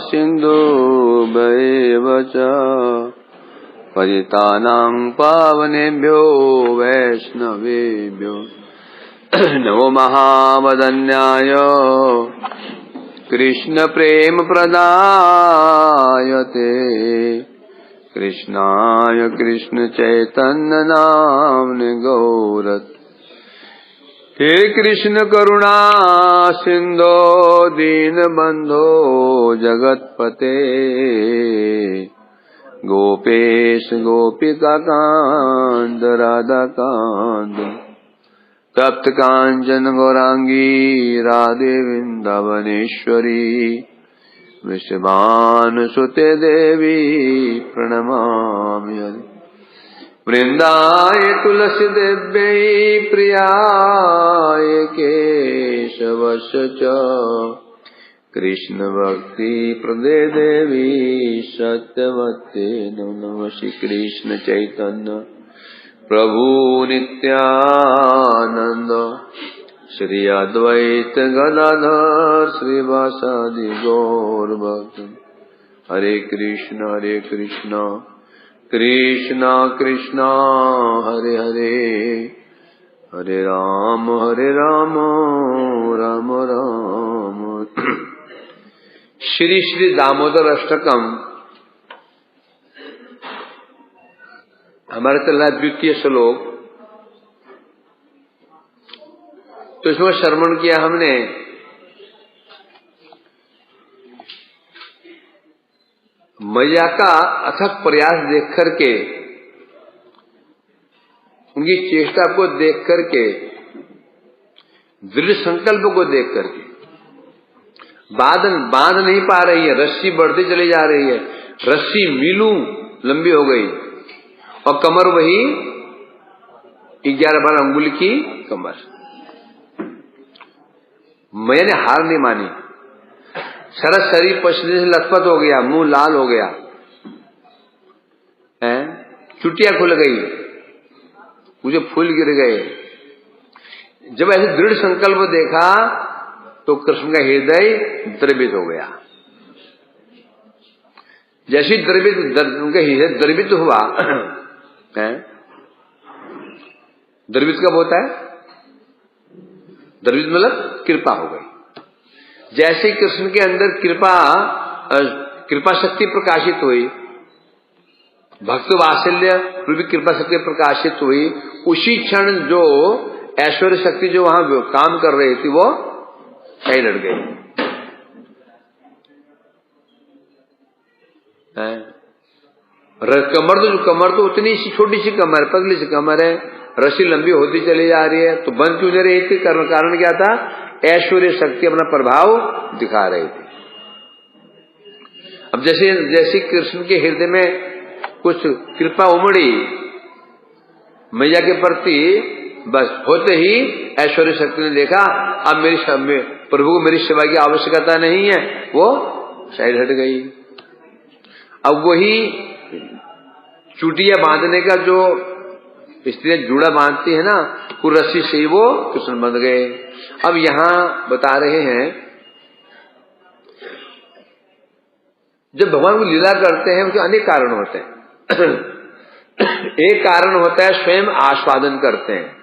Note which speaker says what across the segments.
Speaker 1: सिन्धुभैव च पतितानां पावनेभ्यो वैष्णवेभ्यो नमो महावदन्याय कृष्ण प्रेम प्रदायते कृष्णाय कृष्ण चैतन्य नाम्ने गौरत हे कृष्ण करुणा सिंधो दीनबंधो जगतपते गोपेश गोपिका कांत राधा कांत तप्त कांचन गौरांगी राधे वृंदावनेश्वरी वृषभानुसुते देवी प्रणमामि वृंदाय तुलसी देव्यै प्रियाय केशवस्य च कृष्ण भक्ति प्रदे देवी सत्यवते नमः श्री कृष्ण चैतन्य प्रभु नित्यानंद श्री अद्वैत गदाधर श्रीवासादि गौर भक्त हरे कृष्ण कृष्ण कृष्ण हरे हरे हरे राम राम राम। श्री श्री दामोदर अष्टकम हमारे चल रहा है द्वितीय श्लोक। तो इसमें श्रवण किया हमने मैया का अथक प्रयास देख करके, उनकी चेष्टा को देख करके, दृढ़ संकल्प को देख करके बांध नहीं पा रही है, रस्सी बढ़ती चली जा रही है, रस्सी मीलों लंबी हो गई और कमर वही 11-12 अंगुल की कमर। मैंने हार नहीं मानी, सारा शरीर पसीने से लथपथ हो गया, मुंह लाल हो गया, चुटिया खुल गई, मुझे फूल गिर गए। जब ऐसे दृढ़ संकल्प देखा तो कृष्ण का हृदय द्रवित हो गया। जैसे उनका हृदय द्रवित हुआ, द्रवित कब होता है? द्रवित मतलब कृपा हो गई। जैसे कृष्ण के अंदर कृपा शक्ति प्रकाशित हुई, भक्त वात्सल्य रूपी कृपा शक्ति प्रकाशित हुई, उसी क्षण जो ऐश्वर्य शक्ति जो वहां काम कर रही थी वो सही लड़ गई। कमर तो उतनी सी छोटी सी कमर, पतली सी कमर है, रस्सी लंबी होती चली जा रही है, तो बंद क्यों नहीं रही थी? कारण क्या था? ऐश्वर्य शक्ति अपना प्रभाव दिखा रही थी। अब जैसे कृष्ण के हृदय में कुछ कृपा उमड़ी मैया के प्रति, बस होते ही ऐश्वर्य शक्ति ने देखा अब प्रभु को मेरी सेवा की आवश्यकता नहीं है, वो साइड हट गई। अब वही चुटिया बांधने का जो स्त्रियां जूड़ा बांधती है ना, वो रस्सी से ही वो कृष्ण बंध गए। अब यहां बता रहे हैं जब भगवान को लीला करते हैं उसके अनेक कारण होते हैं। एक कारण होता है स्वयं आस्वादन करते हैं,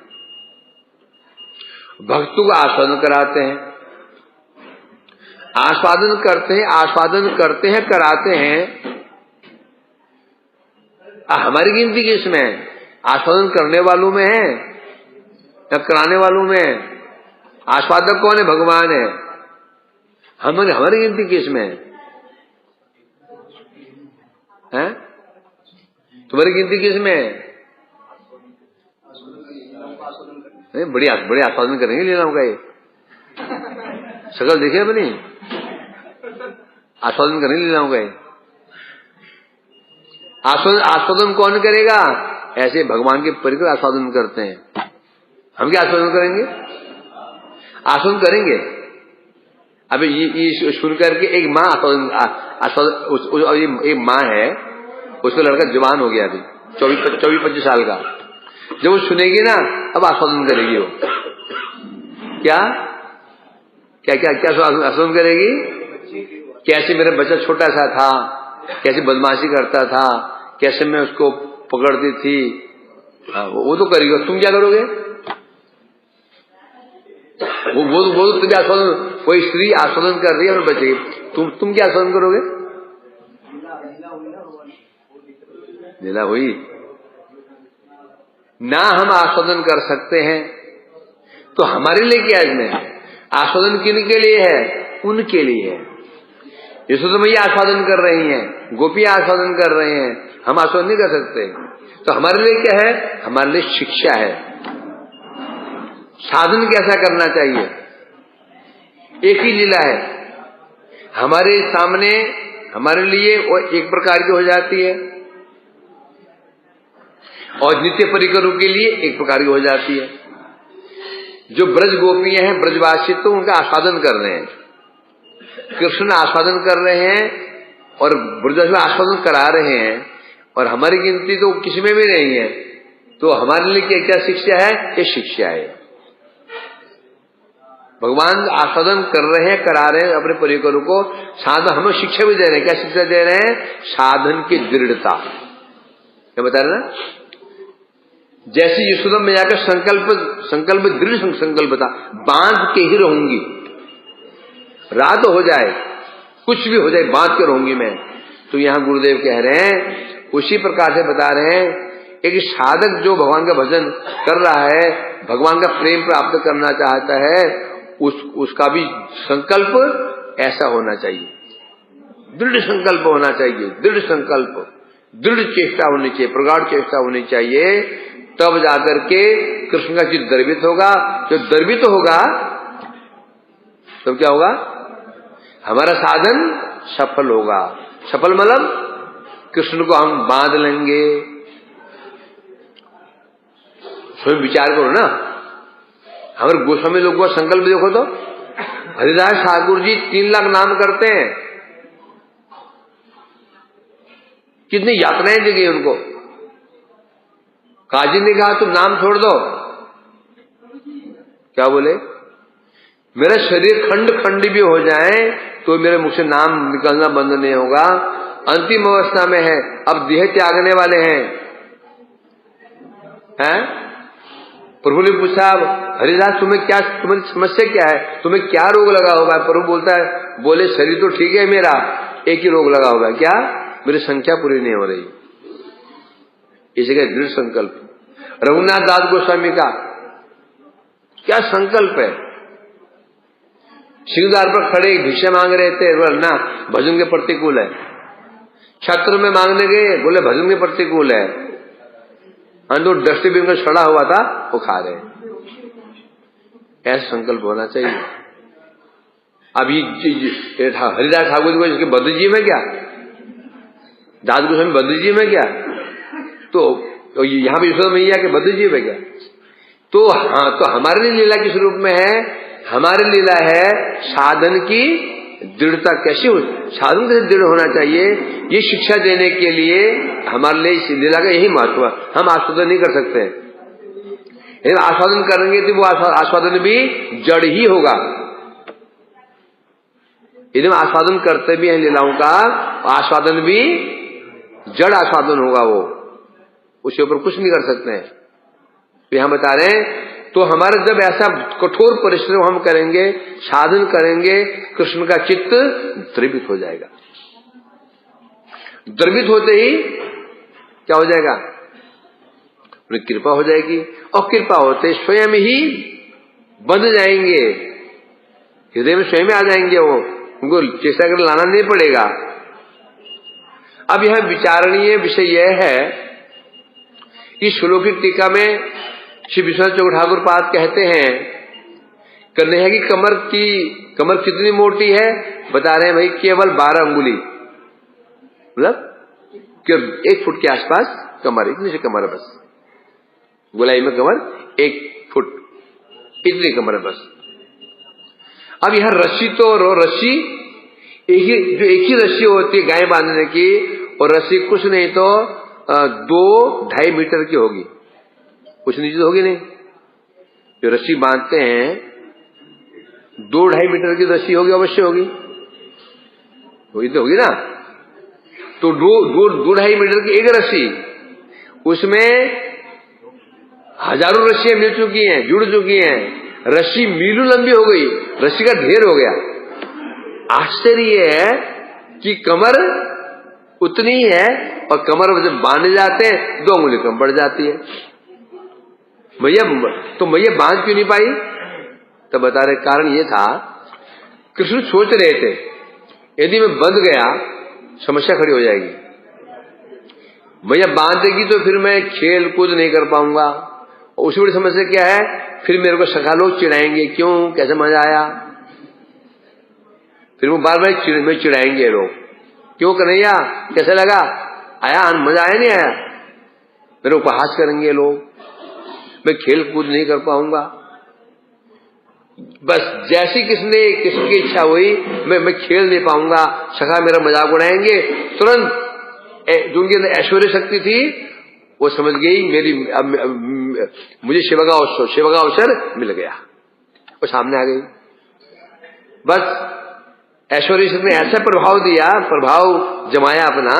Speaker 1: भक्तों को आस्वादन कराते हैं, आस्वादन करते हैं कराते हैं। हमारी गिनती किसमें है? आस्वादन करने वालों में है या कराने वालों में है? आस्वादक कौन है? भगवान है। हमारी गिनती किसमें है? तुम्हारी गिनती किसमें है? बड़ी आस्वादन करेंगे लीलाओं का, ये शकल देखिए अपनी, आस्वादन करेंगे लीलाओं का। आस्वादन कौन करेगा? ऐसे भगवान के परिकर आस्वादन करते हैं। हम क्या आस्वादन करेंगे? आस्वादन करेंगे। अभी ये सुन करके एक माँ आस्वादन, एक माँ है, उसका लड़का जवान हो गया अभी 24-25 साल का। जब वो सुनेगी ना अब आस्वादन करेगी। वो क्या क्या क्या क्या आस्वादन करेगी? कैसे मेरा बच्चा छोटा सा था, कैसे बदमाशी करता था, कैसे मैं उसको पकड़ती थी, वो तो करेगा। तुम क्या करोगे? वो तो तुम आस्वादन, कोई स्त्री आस्वादन कर रही है अपने बच्चे की, तुम क्या आस्वादन करोगे? लीला हुई ना, हम आस्वादन कर सकते हैं तो हमारे लिए क्या इसमें? आस्वादन किन के लिए है? उनके लिए है। यशोदा मैया आस्वादन कर रही हैं, गोपियां आस्वादन कर रहे हैं, हम आस्वादन नहीं कर सकते। तो हमारे लिए क्या है? हमारे लिए शिक्षा है, साधन कैसा करना चाहिए। एक ही लीला है हमारे सामने, हमारे लिए वो एक प्रकार की हो जाती है, और नित्य परिकरों के लिए एक प्रकार की हो जाती है। जो ब्रज गोपियां हैं, ब्रजवासी, तो उनका आस्वादन कर रहे हैं, कृष्ण आस्वादन कर रहे हैं और ब्रजवासी में आस्वादन करा रहे हैं, और हमारी गिनती तो किसी में भी नहीं है। तो हमारे लिए क्या शिक्षा है? ये शिक्षा है। भगवान आस्वादन कर रहे हैं, करा रहे हैं अपने परिकरों को, साधन हमें शिक्षा भी दे रहे हैं। क्या शिक्षा दे रहे हैं? साधन की दृढ़ता। क्या बता रहे ना? जैसे यशोदा मैया का संकल्प दृढ़ संकल्प था, बांध के ही रहूंगी, रात हो जाए, कुछ भी हो जाए, बांध के रहूंगी मैं। तो यहां गुरुदेव कह रहे हैं, उसी प्रकार से बता रहे हैं, एक साधक जो भगवान का भजन कर रहा है, भगवान का प्रेम प्राप्त करना चाहता है, उसका भी संकल्प ऐसा होना चाहिए, दृढ़ संकल्प होना चाहिए, दृढ़ संकल्प, दृढ़ चेष्टा होनी चाहिए, प्रगाढ़ चेष्टा होनी चाहिए। तब जाकर के कृष्ण का चित्त द्रवित होगा। जो द्रवित होगा तब क्या होगा? हमारा साधन सफल होगा। सफल मतलब कृष्ण को हम बांध लेंगे। स्वयं विचार करो ना, हमारे गोस्वामी लोग का संकल्प देखो तो, हरिदास ठाकुर जी 3 लाख नाम करते हैं, कितनी यातनाएं दी गई उनको। काजी ने कहा तुम नाम छोड़ दो, क्या बोले? मेरा शरीर खंड खंड भी हो जाए तो मेरे मुख से नाम निकलना बंद नहीं होगा। अंतिम अवस्था में है, अब देह त्यागने वाले हैं। प्रभु ने पूछा, हरिदास तुम्हारी समस्या क्या है, तुम्हें क्या रोग लगा होगा? प्रभु बोलता है, बोले शरीर तो ठीक है मेरा, एक ही रोग लगा होगा, क्या? मेरी संख्या पूरी नहीं हो रही। इसी का दृढ़ संकल्प। रघुनाथ दास गोस्वामी का क्या संकल्प है? सिंहद्वार पर खड़े भिक्षा मांग रहे थे, वरना भजन के प्रतिकूल है। छत्र में मांगने गए, बोले भजन के प्रतिकूल है। तो डस्टबिन का सड़ा हुआ था, वो खा रहे। ऐसा संकल्प होना चाहिए। अब ये हरिदास ठाकुर जी को इसके बद्ध जी में क्या, दास गोस्वामी बद्ध जी में क्या, तो यहां भी यशोदा मैया के बद्ध जी में क्या? तो हाँ, तो हमारे लिए लीला किस रूप में है? हमारी लीला है साधन की दृढ़ता। कैसे हो साधन कैसे दृढ़ होना चाहिए, ये शिक्षा देने के लिए हमारे लिए इस लीला का यही महत्व है। हम आस्वादन नहीं कर सकते, यदि आस्वादन करेंगे तो वो आस्वादन भी जड़ ही होगा। यदि हम आस्वादन करते भी हैं लीलाओं का, आस्वादन भी जड़ आस्वादन होगा, वो उसके ऊपर कुछ नहीं कर सकते हैं। तो यहां बता रहे हैं, तो हमारा जब ऐसा कठोर परिश्रम हम करेंगे, साधन करेंगे, कृष्ण का चित्त द्रवित हो जाएगा। द्रवित होते ही क्या हो जाएगा? उन्हें कृपा हो जाएगी, और कृपा होते स्वयं ही बंध जाएंगे, हृदय में स्वयं आ जाएंगे। वो उनको चेष्टा कर लाना नहीं पड़ेगा। अब यह विचारणीय विषय यह है कि श्लोक की टीका में श्री विश्वनाथ चौक ठाकुर पाद कहते हैं, कन्हैया की कमर कितनी मोटी है? बता रहे हैं भाई केवल 12 अंगुली, मतलब 1 फुट के आसपास कमर, इतनी सी कमर है बस। गोलाई में कमर 1 फुट, इतनी कमर है बस। अब यह रस्सी तो रस्सी एक ही रस्सी होती है गाय बांधने की, और रस्सी कुछ नहीं तो 2-2.5 मीटर की होगी, कुछ नीचे होगी नहीं। जो रस्सी बांधते हैं 2-2.5 मीटर की रस्सी होगी, अवश्य होगी। वही तो होगी ना। तो 2-2.5 मीटर की एक रस्सी, उसमें हजारों रस्सियां मिल चुकी हैं, जुड़ चुकी हैं, रस्सी मीलों लंबी हो गई, रस्सी का ढेर हो गया। आश्चर्य है कि कमर उतनी ही है और कमर जब बांधे जाते हैं 2 उंगली कम बढ़ जाती है। मैया बांध क्यों नहीं पाई? तब बता रहे कारण ये था, कृष्ण सोच रहे थे यदि मैं बंध गया समस्या खड़ी हो जाएगी, मैया बांध देगी तो फिर मैं खेल कूद नहीं कर पाऊंगा। उससे बड़ी समस्या क्या है, फिर मेरे को सखा लोग चिढ़ाएंगे, क्यों, कैसे मजा आया, फिर वो बार बार चिढ़ाएंगे लोग, क्यों कन्हैया कैसे लगा, आया मजा आया नहीं आया, मेरे उपहास करेंगे लोग, मैं खेल कूद नहीं कर पाऊंगा। बस जैसी किसने की इच्छा हुई, मैं खेल नहीं पाऊंगा, सखा मेरा मजाक उड़ाएंगे, तुरंत जो उनके अंदर ऐश्वर्य शक्ति थी वो समझ गई मेरी मुझे सेवा का अवसर मिल गया, वो सामने आ गई। बस ऐश्वर्य शक्ति ने ऐसा प्रभाव दिया, प्रभाव जमाया अपना,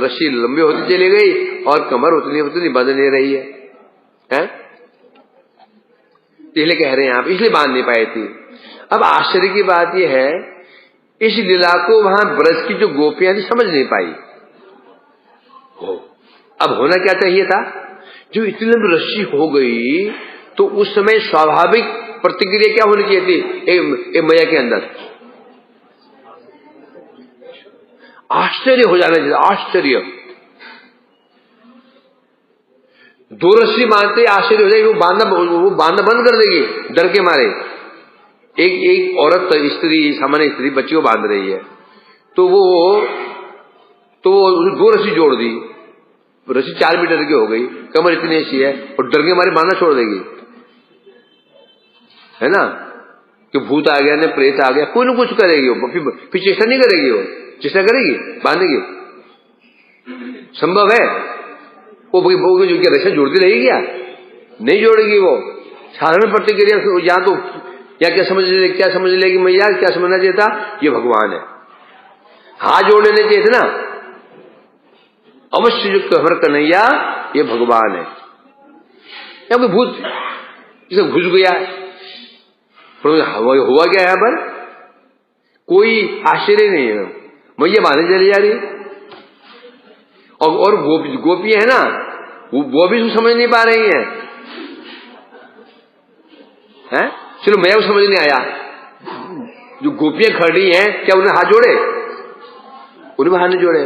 Speaker 1: रस्सी लंबी होती चली गई और कमर उतनी बंध नहीं रही है, हैं? इसलिए कह रहे हैं आप, इसलिए बांध नहीं पाई थी। अब आश्चर्य की बात यह है, इस लीला को वहां ब्रज की जो गोपियां थी समझ नहीं पाई। अब होना क्या चाहिए था, जो इतनी लंबी रस्सी हो गई तो उस समय स्वाभाविक प्रतिक्रिया क्या होनी चाहिए थी मैया के अंदर, आश्चर्य हो जाना चाहिए, आश्चर्य। 2 रस्सी बांधते आश्चर्य हो जाएगी, वो बांधना बंद कर देगी डर के मारे। एक औरत स्त्री, सामान्य स्त्री बच्ची को बांध रही है, तो वो 2 रस्सी जोड़ दी, रस्सी 4 मीटर की हो गई, कमर इतनी ऐसी है और डर के मारे बांधना छोड़ देगी, है ना, कि भूत आ गया, ने प्रेत आ गया, कोई ना कुछ करेगी वो, फिर चेष्टा नहीं करेगी, वो चेष्टा करेगी, बांधेगी, संभव है? वो जो रस्सी जोड़ती रहेगी क्या? नहीं जोड़ेगी वो। साधारण प्रतिक्रिया या क्या समझ लेगी मैया, क्या समझना चाहिए था, ये भगवान है, हाथ जोड़ लेने चाहिए थे ना, अवश्य युक्त हमारा कन्हैया ये भगवान है, या कोई भूत इसे घुस गया, हुआ क्या यहां पर, कोई आश्चर्य नहीं है, मैया बांधे चली जा रही। और गोपियां है ना, वो भी समझ नहीं पा रही हैं, हैं? चलो मैया को समझ नहीं आया, जो गोपियां खड़ी हैं क्या उन्हें हाथ जोड़े, उन्हें हाथ नहीं जोड़े,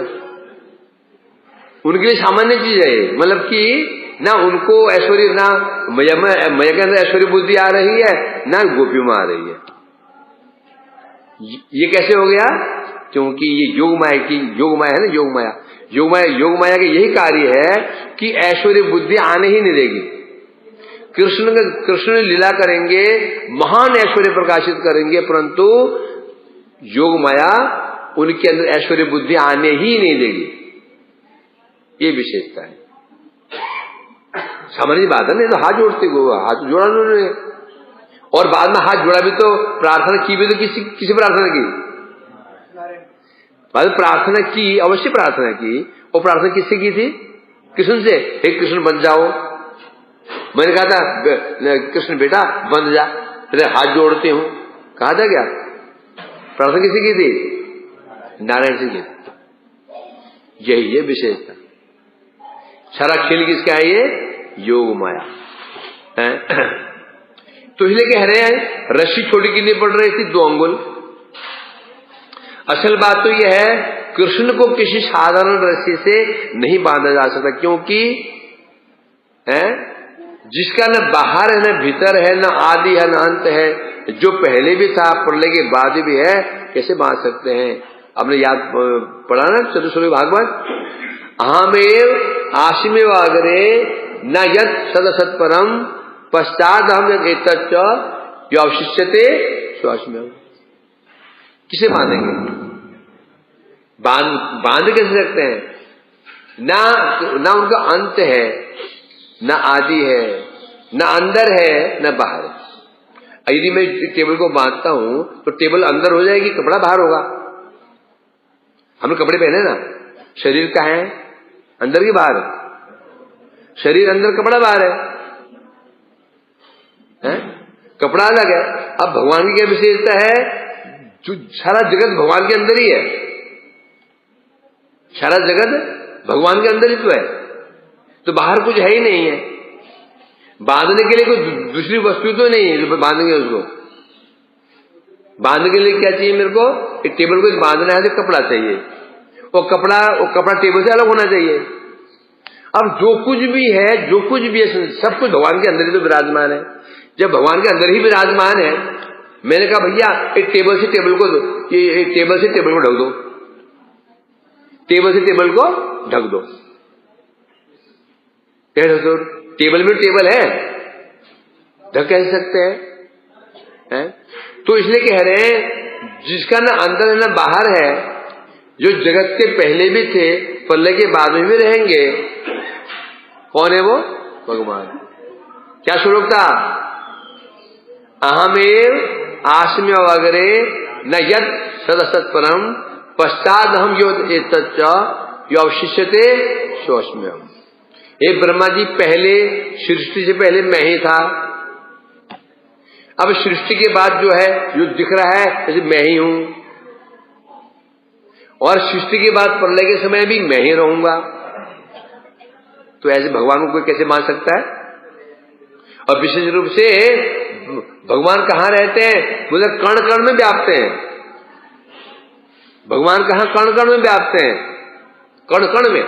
Speaker 1: उनके लिए सामान्य चीज है, मतलब कि ना उनको ऐश्वर्य, ना मैया के अंदर ऐश्वर्य बुद्धि आ रही है, ना गोपियों में आ रही है। ये कैसे हो गया? क्योंकि ये योग माया है ना, योग माया का यही कार्य है कि ऐश्वर्य बुद्धि आने ही नहीं देगी। कृष्ण लीला करेंगे, महान ऐश्वर्य प्रकाशित करेंगे, परंतु योग माया उनके अंदर ऐश्वर्य बुद्धि आने ही नहीं देगी, ये विशेषता है। सामान्य बात है, नहीं तो हाथ जोड़ते, हाथ जोड़ा उन्होंने, और बाद में हाथ जोड़ा भी तो प्रार्थना की भी तो किसी प्रार्थना की, बाद में प्रार्थना की, अवश्य प्रार्थना की, और प्रार्थना किससे की थी? कृष्ण से, हे कृष्ण बन जाओ। मैंने कहा था कृष्ण बेटा बन जा, तेरे हाथ जोड़ते हूं, कहा था क्या? प्रार्थना किससे की थी? नारायण से की थी। यही है विशेषता। सारा खेल किसका है? ये योग माया है। तो इसलिए कह रहे हैं रस्सी छोटी कितनी पड़ रही थी? 2 अंगुल। असल बात तो यह है, कृष्ण को किसी साधारण रस्सी से नहीं बांधा जा सकता, क्योंकि जिसका न बाहर है, न भीतर है, न आदि है, न अंत है, जो पहले भी था प्रलय के बाद भी है, कैसे बांध सकते हैं? आपने याद पढ़ा ना चतुश्लोकी भागवत, अहमेव आशिमेव अग्रे न यत् सदसत् परम पश्चात हम एतच्च जो अवशिष्यते स्वाश्मेव। किसे बांधेंगे? बांध कैसे सकते हैं? ना उनका अंत है, ना आदि है, ना अंदर है, ना बाहर है। यदि मैं टेबल को बांधता हूं तो टेबल अंदर हो जाएगी, कपड़ा बाहर होगा, हमने कपड़े पहने ना, शरीर कहाँ है? अंदर की बाहर? शरीर अंदर, कपड़ा बाहर है? कपड़ा अलग है। अब भगवान की क्या विशेषता है? जो सारा जगत भगवान के अंदर ही है, सारा जगत भगवान के अंदर ही तो है, तो बाहर कुछ है ही नहीं है। बांधने के लिए कोई दूसरी वस्तु तो नहीं है जो बांधेंगे उसको। बांधने के लिए क्या चाहिए मेरे को? एक टेबल को बांधना है तो कपड़ा चाहिए, वो कपड़ा टेबल से अलग होना चाहिए। अब जो कुछ भी है सब कुछ भगवान के अंदर ही तो विराजमान है। जब भगवान के अंदर ही विराजमान है, मैंने कहा भैया एक टेबल से टेबल को ढक दो, टेबल से टेबल को ढक दो। कैसे? टेबल में टेबल है, ढक कैसे सकते हैं? तो इसलिए कह रहे हैं जिसका ना अंदर है ना बाहर है, जो जगत के पहले भी थे, प्रलय के बाद में भी रहेंगे, कौन है वो? भगवान। क्या श्लोक था? अहमेव आस्म्य अग्रे न यत् सदसत् परम पश्चात हम यो अवशिष्यते सोऽस्म्यहम्। हे ब्रह्मा जी, पहले सृष्टि से पहले मैं ही था, अब सृष्टि के बाद जो है जो दिख रहा है जैसे मैं ही हूं, और सृष्टि के बाद प्रलय के समय भी मैं ही रहूंगा। तो ऐसे भगवान को कोई कैसे मान सकता है? और विशेष रूप से भगवान कहां रहते हैं? बोले कण कण में व्याप्त हैं। भगवान कहां? कण कण में व्याप्त हैं, कण कण में।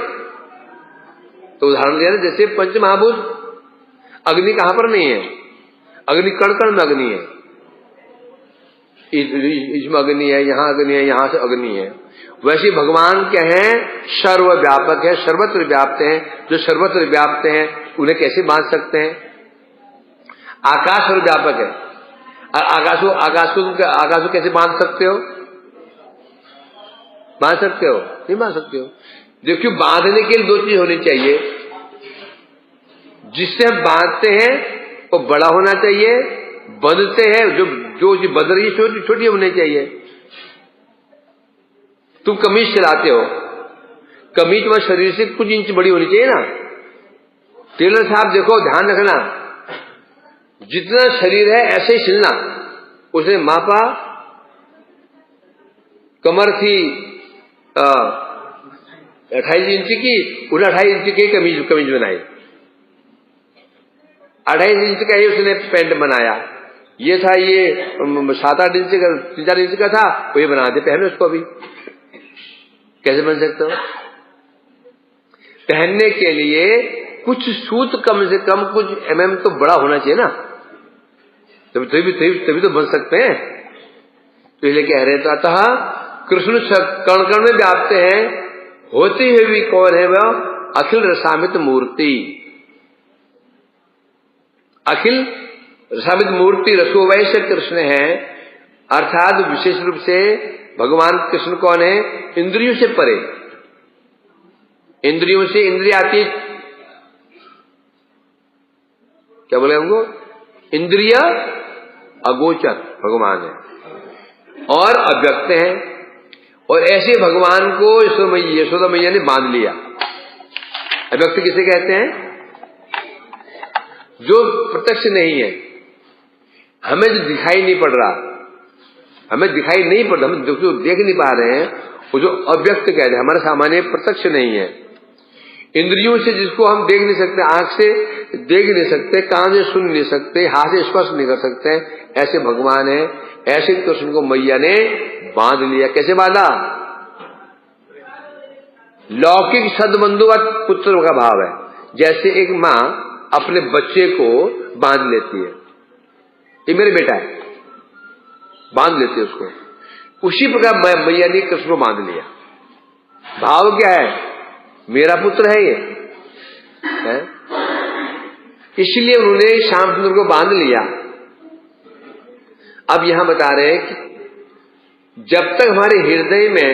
Speaker 1: तो उदाहरण दिया ना, जैसे पंच महाभूत, अग्नि कहां पर नहीं है? अग्नि कण कण में अग्नि है, इसमें अग्नि है, यहां अग्नि है, यहां से अग्नि है। वैसे भगवान क्या है? सर्वव्यापक है, सर्वत्र व्याप्त हैं। जो सर्वत्र व्याप्त हैं उन्हें कैसे बांध सकते हैं? आकाश सर्वव्यापक है, आकाश को कैसे बांध सकते हो? बांध सकते हो? नहीं बांध सकते हो। देखिए, बांधने के लिए दो चीज होनी चाहिए। जिससे हम बांधते हैं वो बड़ा होना चाहिए, बंधते हैं जो बंध रही है छोटी छोटी होनी चाहिए। तुम कमीज सिलाते हो, कमीज तुम्हारे शरीर से कुछ इंच बड़ी होनी चाहिए ना। टेलर साहब देखो, ध्यान रखना, जितना शरीर है ऐसे ही सिलना। उसने मापा, कमर थी 28 इंच की, उसने 28 इंच की कमीज बनाई। 28 इंच का ही उसने पैंट बनाया। ये था, ये 7-8 इंच का, 3-4 इंच का था, वो ये बनाते, पहने उसको। अभी कैसे बन सकते हो? पहनने के लिए कुछ सूत कम से कम कुछ mm तो बड़ा होना चाहिए ना, तभी तो बन सकते हैं। तो इसलिए कह रहे थे, अतः कृष्ण कण कण में व्याप्त हैं, होते हुए भी कौन है वह? अखिल रसामित मूर्ति। अखिल रसामित मूर्ति रसो वैश्य कृष्ण है। अर्थात विशेष रूप से भगवान कृष्ण कौन है? इंद्रियों से परे, इंद्रियों से इंद्रियातीत। क्या बोले हमको? इंद्रिय अगोचर भगवान है और अव्यक्त है। और ऐसे भगवान को यशोदा मैया ने बांध लिया। अव्यक्त किसे कहते हैं? जो प्रत्यक्ष नहीं है, हमें जो दिखाई नहीं पड़ रहा, हमें दिखाई नहीं पड़ रहा, हम जो देख नहीं पा रहे हैं, वो जो अव्यक्त कहते हैं, हमारा सामान्य प्रत्यक्ष नहीं है। इंद्रियों से जिसको हम देख नहीं सकते, आंख से देख नहीं सकते, कान से सुन नहीं सकते, हाथ से स्पर्श नहीं कर सकते, ऐसे भगवान है। ऐसे कृष्ण को मैया ने बांध लिया। कैसे बांधा? लौकिक सदबंधुवत पुत्र का भाव है। जैसे एक मां अपने बच्चे को बांध लेती है, ये मेरे बेटा है, बांध लेती है उसको, उसी प्रकार मैया ने कृष्ण को बांध लिया। भाव क्या है? मेरा पुत्र है ये है? इसलिए उन्होंने श्याम सुंदर को बांध लिया। अब यहां बता रहे हैं कि जब तक हमारे हृदय में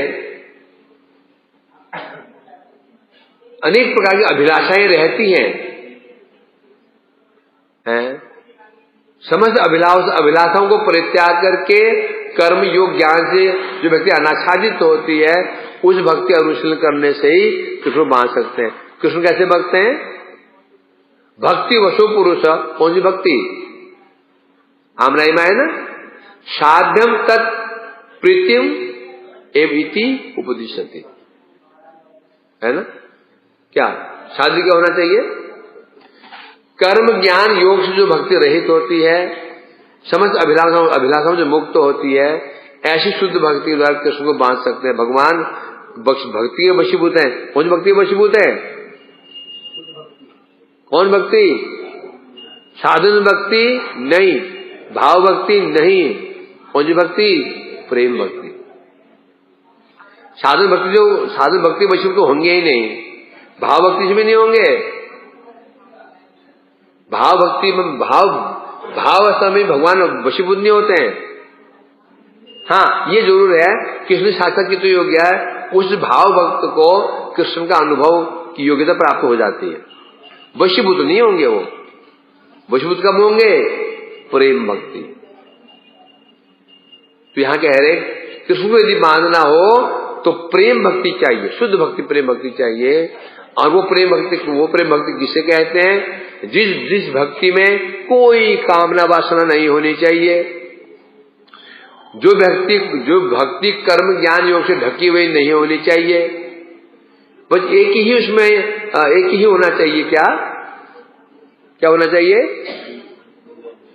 Speaker 1: अनेक प्रकार की अभिलाषाएं रहती हैं, समस्त अभिलाषाओं को परित्याग करके कर्म योग ज्ञान से जो व्यक्ति अनाच्छादित होती है, उस भक्ति अनुशीलन करने से ही कृष्ण को बांध सकते हैं। कृष्ण कैसे भक्ते हैं? भक्ति वशो पुरुष। कौन सी भक्ति? आमनाई में है ना, साध्यम तत् प्रीतिम एव इति उपदिशति, है ना? क्या साध्य क्या होना चाहिए? कर्म ज्ञान योग से जो भक्ति रहित होती है, समस्त अभिलाषाओं जो मुक्त होती है, ऐसी शुद्ध भक्ति के द्वारा कृष्ण को बांध सकते हैं। भगवान भक्ति के वशीभूत है। कौन सी भक्ति के वशीभूत है? कौन भक्ति? साधन भक्ति नहीं, भाव भक्ति नहीं। कौन सी भक्ति? प्रेम भक्ति। साधन भक्ति वशीभूत तो होंगे ही नहीं, भाव भक्ति से भी नहीं होंगे। भाव भक्ति में भाव समय भगवान वशीभूत नहीं होते हैं। हाँ, ये जरूर है कृष्ण साक्षात की तो योग्य है, उस भाव भक्त को कृष्ण का अनुभव की योग्यता प्राप्त हो जाती है। वशीभूत नहीं होंगे वो। वशीभूत कब होंगे? प्रेम भक्ति। तो यहां कह रहे कृष्ण को यदि बांधना हो तो प्रेम भक्ति चाहिए, शुद्ध भक्ति प्रेम भक्ति चाहिए। और वो प्रेम भक्ति किसे कहते हैं? जिस भक्ति में कोई कामना वासना नहीं होनी चाहिए, जो भक्ति कर्म ज्ञान योग से ढकी हुई नहीं होनी चाहिए, बस एक ही होना चाहिए। क्या होना चाहिए?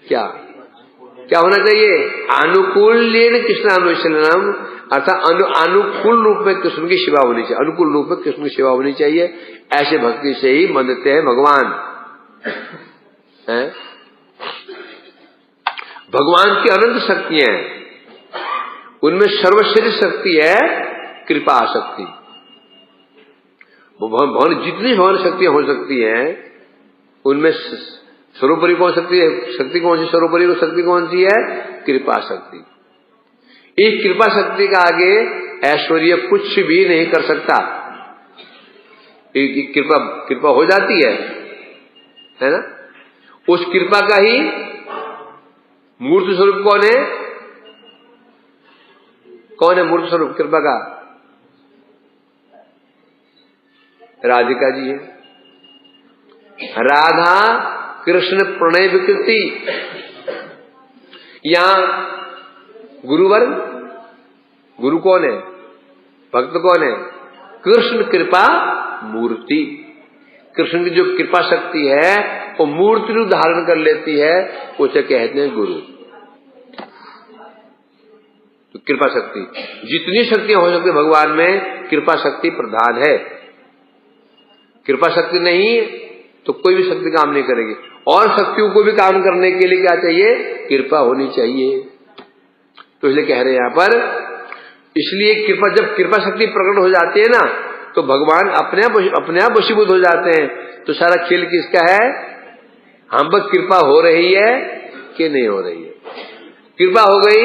Speaker 1: क्या होना चाहिए? अनुकूल्येन कृष्णानुशीलनम, अर्थात अनुकूल रूप में कृष्ण की सेवा होनी चाहिए। अनुकूल रूप में कृष्ण की सेवा होनी चाहिए। ऐसे भक्ति से ही मनते हैं भगवान। है? भगवान की अनंत शक्तियां हैं, उनमें सर्वश्रेष्ठ शक्ति है कृपा शक्ति। जितनी भगवान शक्तियां हो सकती हैं, उनमें सर्वोपरि कौन शक्ति है? शक्ति कौन सी? सर्वोपरि शक्ति कौन सी है? कृपा शक्ति। इस कृपा शक्ति का आगे ऐश्वर्य कुछ भी नहीं कर सकता। कृपा हो जाती है ना? उस कृपा का ही मूर्त स्वरूप कौन है? कौन है मूर्त स्वरूप कृपा का? राधिका जी है। राधा कृष्ण प्रणय विकृति। यहां गुरु कौन है? भक्त कौन है? कृष्ण कृपा मूर्ति। कृष्ण की जो कृपा शक्ति है वो मूर्ति रूप धारण कर लेती है, उसे कहते हैं गुरु। तो कृपा शक्ति, जितनी शक्तियां हो सकती भगवान में, कृपा शक्ति प्रधान है। कृपा शक्ति नहीं तो कोई भी शक्ति काम नहीं करेगी। और शक्तियों को भी काम करने के लिए क्या चाहिए? कृपा होनी चाहिए। तो इसलिए कह रहे हैं यहां पर, इसलिए जब कृपा शक्ति प्रकट हो जाती है ना, तो भगवान अपने आप वशीभूत हो जाते हैं। तो सारा खेल किसका है? हम पर कृपा हो रही है कि नहीं हो रही है। कृपा हो गई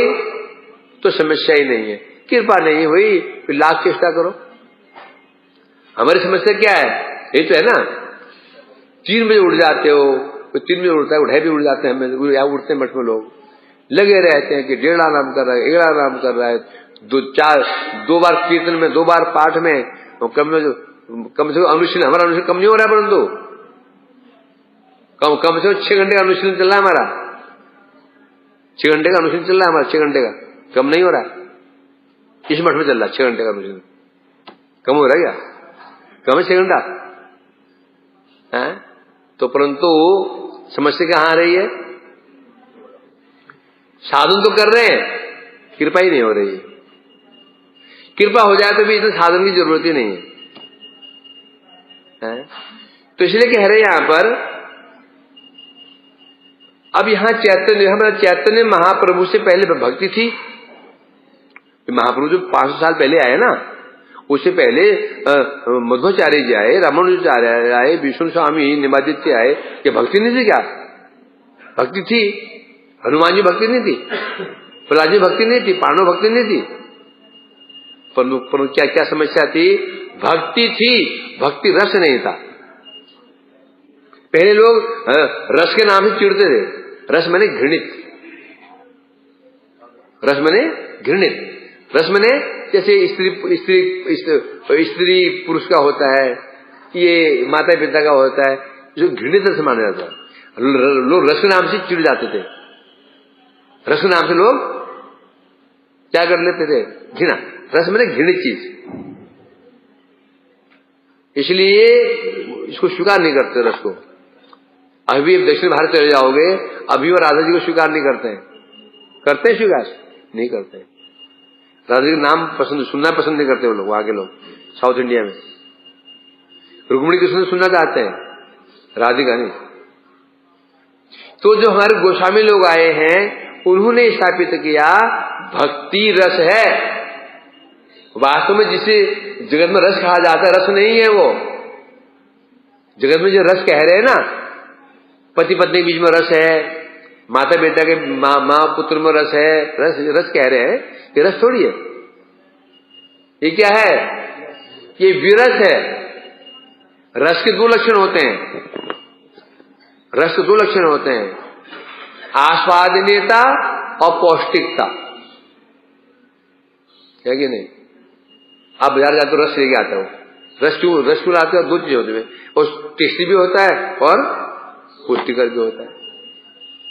Speaker 1: तो समस्या ही नहीं है, कृपा नहीं हुई फिर लाख चेष्टा करो। हमारी समस्या क्या है? ये तो है ना, 3 बजे उठ जाते हो, तो 3 बजे उठता है, उठे भी उठ जाते हैं। यहाँ उठते हैं मठ में लोग लगे रहते हैं कि 1.5 आराम कर रहा है, 1 आराम कर रहा है, 2 बार कीर्तन में, 2 बार पाठ में, तो कम से कम अनुशीलन, हमारा अनुशीलन कम नहीं हो रहा है, परंतु कम से कम 6 घंटे का अनुशीलन चल रहा है हमारा। 6 घंटे का अनुशीलन चल रहा है हमारा, 6 घंटे का, कम नहीं हो रहा है। इस मठ में चल रहा है 6 घंटे का अनुशीलन। कम हो रहा है क्या? कम है 6 घंटा है? तो परंतु समस्या कहां आ रही है? साधन तो कर रहे हैं, कृपा ही नहीं हो रही है। कृपा हो जाए तो भी इतना साधन की जरूरत ही नहीं है? तो इसलिए कह रहे हैं यहां पर, अब यहां चैतन्य महाप्रभु से पहले भक्ति थी। महाप्रभु जो 500 साल पहले आए ना, उससे पहले मध्वाचार्य जी आए, रामानुजाचार्य आए, विष्णु स्वामी, निमादित्य आए। क्या भक्ति नहीं थी? क्या भक्ति थी? हनुमान जी भक्ति नहीं थी, प्रहलाद जी भक्ति नहीं थी, पांडव भक्ति नहीं थी। पर क्या क्या समस्या थी? भक्ति थी, भक्ति रस नहीं था। पहले लोग रस के नाम से चिढ़ते थे। रस माने घृणित, रस माने घृणित, रस माने जैसे स्त्री पुरुष का होता है, ये माता पिता का होता है, जो घृणित रस माना जाता है। लोग रस नाम से चिढ़ जाते थे, रस नाम से लोग क्या कर लेते थे, घृणा। रस मैंने घृणित चीज, इसलिए इसको स्वीकार नहीं करते रस को। अभी दक्षिण भारत चले जाओगे, अभी वो राधा जी को स्वीकार नहीं करते हैं। करते हैं स्वीकार? नहीं करते। राधा जी का नाम सुनना पसंद नहीं करते वो लोग, वहां के लोग साउथ इंडिया में। रुक्मिणी कृष्ण सुनना चाहते हैं, राधिका नहीं। तो जो हमारे गोस्वामी लोग आए हैं, उन्होंने स्थापित किया भक्ति रस है। वास्तव में जिसे जगत में रस कहा जाता है, रस नहीं है वो। जगत में जो रस कह रहे हैं ना, पति पत्नी के बीच में रस है, माता बेटा के माँ पुत्र में रस है, रस कह रहे हैं, ये रस थोड़ी है। ये क्या है? ये विरस है। रस के दो लक्षण होते हैं, रस के दो लक्षण होते हैं, आस्वादनीयता और पौष्टिकता, है कि नहीं? आप बाजार जाते हो, रस लेके आते हो। रस क्यों लाते हो? दो चीजें होती है, और टेस्टी भी होता है और पुष्टिकर भी होता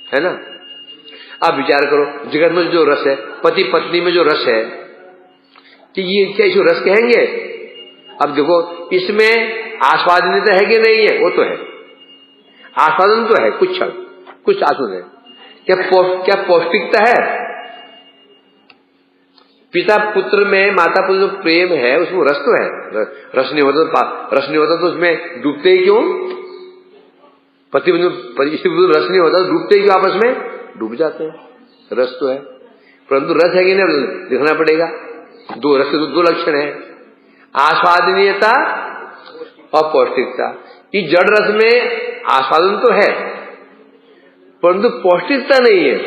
Speaker 1: है ना? आप विचार करो, जगत में जो रस है, पति पत्नी में जो रस है, कि ये क्या इसको रस कहेंगे? अब देखो, इसमें आस्वादनीयता है कि नहीं है? वो तो है, आस्वादन तो है, कुछ आस्वादन है। क्या पौष्टिकता है? पिता पुत्र में, माता पुत्र जो प्रेम है, उसमें रस तो है। रस नहीं होता तो उसमें डूबते ही क्यों? पति रस नहीं होता तो डूबते ही क्यों? आपस में डूब जाते हैं। रस तो है, परंतु रस है कि नहीं देखना पड़ेगा। दो रस के दो लक्षण है, आस्वादनीयता और पौष्टिकता। कि जड़ रस में आस्वादन तो है, परंतु पौष्टिकता नहीं है।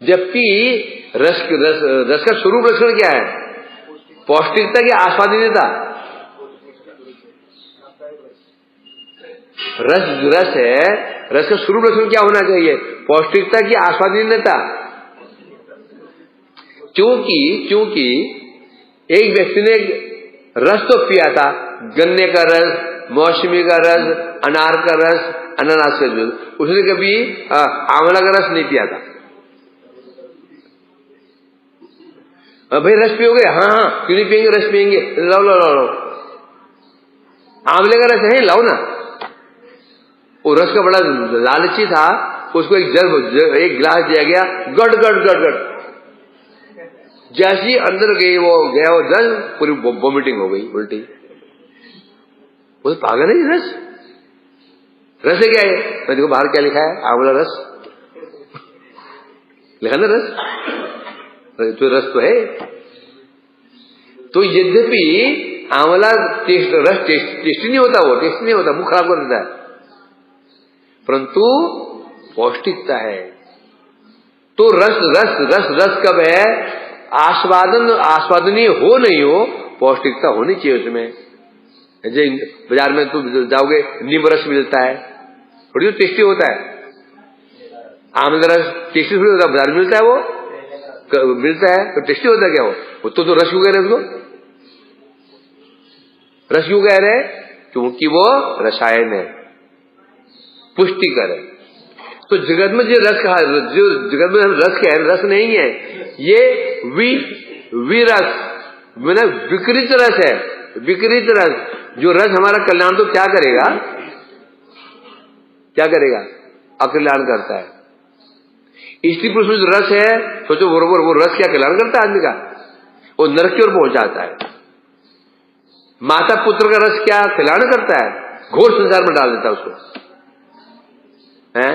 Speaker 1: जबकि रस का स्वरूप लक्षण क्या है? पौष्टिकता की आस्वादनीयता। रस है, रस का स्वरूप लक्षण क्या होना चाहिए? पौष्टिकता की आस्वादनीयता। क्योंकि एक व्यक्ति ने रस तो पिया था, गन्ने का रस, मौसमी का रस, अनार का रस, अनानास का जूस, उसने कभी आंवला का रस नहीं पिया था। भाई रस पियोगे? हाँ, क्यों नहीं पियेंगे, रस पियेंगे। लाओ, आंवले का रस है, लाओ ना। वो रस का बड़ा लालची था, उसको एक गिलास दिया गया, गट जैसी अंदर गई वो जल, पूरी वॉमिटिंग हो गई, उल्टी। वो पागल है रस। रस है क्या है? मैं देखो बाहर क्या लिखा है, आंवला रस लिखा ना, रस तो रस तो है। तो यद्यपि आंवला रस टेस्टी नहीं होता, वो टेस्टी नहीं होता, मुंह खराब कर देता है, परंतु पौष्टिकता है। तो रस कब है? आस्वादनीय हो नहीं हो, पौष्टिकता होनी चाहिए उसमें। जैसे बाजार में तुम जाओगे, नींबू रस मिलता है, थोड़ी टेस्टी होता है। आंवला रस टेस्टी थोड़ी होता है, बाजार में मिलता है, वो मिलता है तो टेस्टी होता है क्या? वो तो रस क्यों कह रहे उसको? रस क्यों कह रहे? क्योंकि वो रसायन है, पुष्टिकर है। तो जगत में जो रस कहा, जो जगत में रस कह रहे, रस नहीं है ये, विरस मैंने विकृत रस है। विकृत रस, जो रस हमारा कल्याण तो क्या करेगा? अकल्याण करता है। स्त्री पुरुष में जो रस है, सोचो बरोबर, वो रस क्या कल्याण करता है आदमी का? वो नरक की ओर पहुंचाता है। माता पुत्र का रस क्या कल्याण करता है? घोर संसार में डाल देता है उसको, है?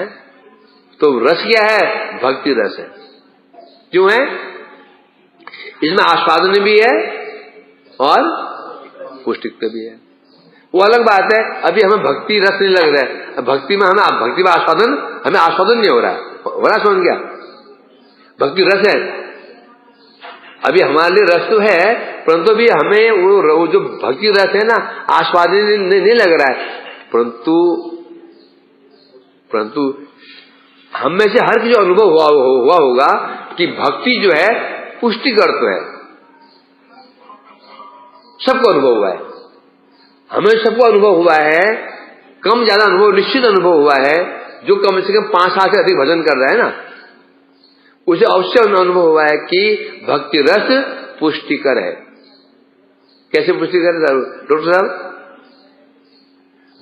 Speaker 1: तो रस क्या है? भक्ति रस है। क्यों है? इसमें आस्वादन भी है और पौष्टिकता भी है। वो अलग बात है, अभी हमें भक्ति रस नहीं लग रहा है, भक्ति में हमें आस्वादन नहीं हो रहा है। हो रहा समझ गया? भक्ति रस है, अभी हमारे लिए रस तो है, परंतु अभी हमें वो जो भक्ति रस है ना, आस्वादन नहीं लग रहा है। परंतु हम में से हर किसी अनुभव हुआ होगा कि भक्ति जो है पुष्टिकर तो है, सबको अनुभव हुआ है, हमें सबको अनुभव हुआ है, कम ज्यादा अनुभव निश्चित अनुभव हुआ है। जो कम से कम 5 साल से अधिक भजन कर रहा है ना, उसे अवश्य अनुभव हुआ है कि भक्ति रस पुष्टिकर है। कैसे पुष्टिकर है डॉक्टर साहब?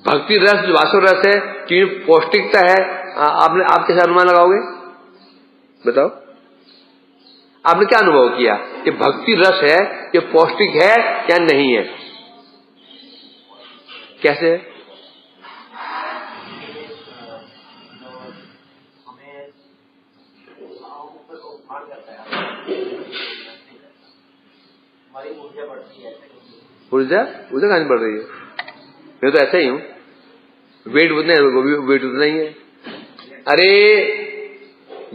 Speaker 1: भक्ति रस जो वासव रस है कि पौष्टिकता है, आप कैसे अनुमान लगाओगे? बताओ, आपने क्या अनुभव किया कि भक्ति रस है, ये पौष्टिक है या नहीं है? कैसे है? ऊर्जा ऊर्जा कहां बढ़ रही है? मैं तो ऐसा ही हूं, वेट उतना है, वेट उतना ही है। अरे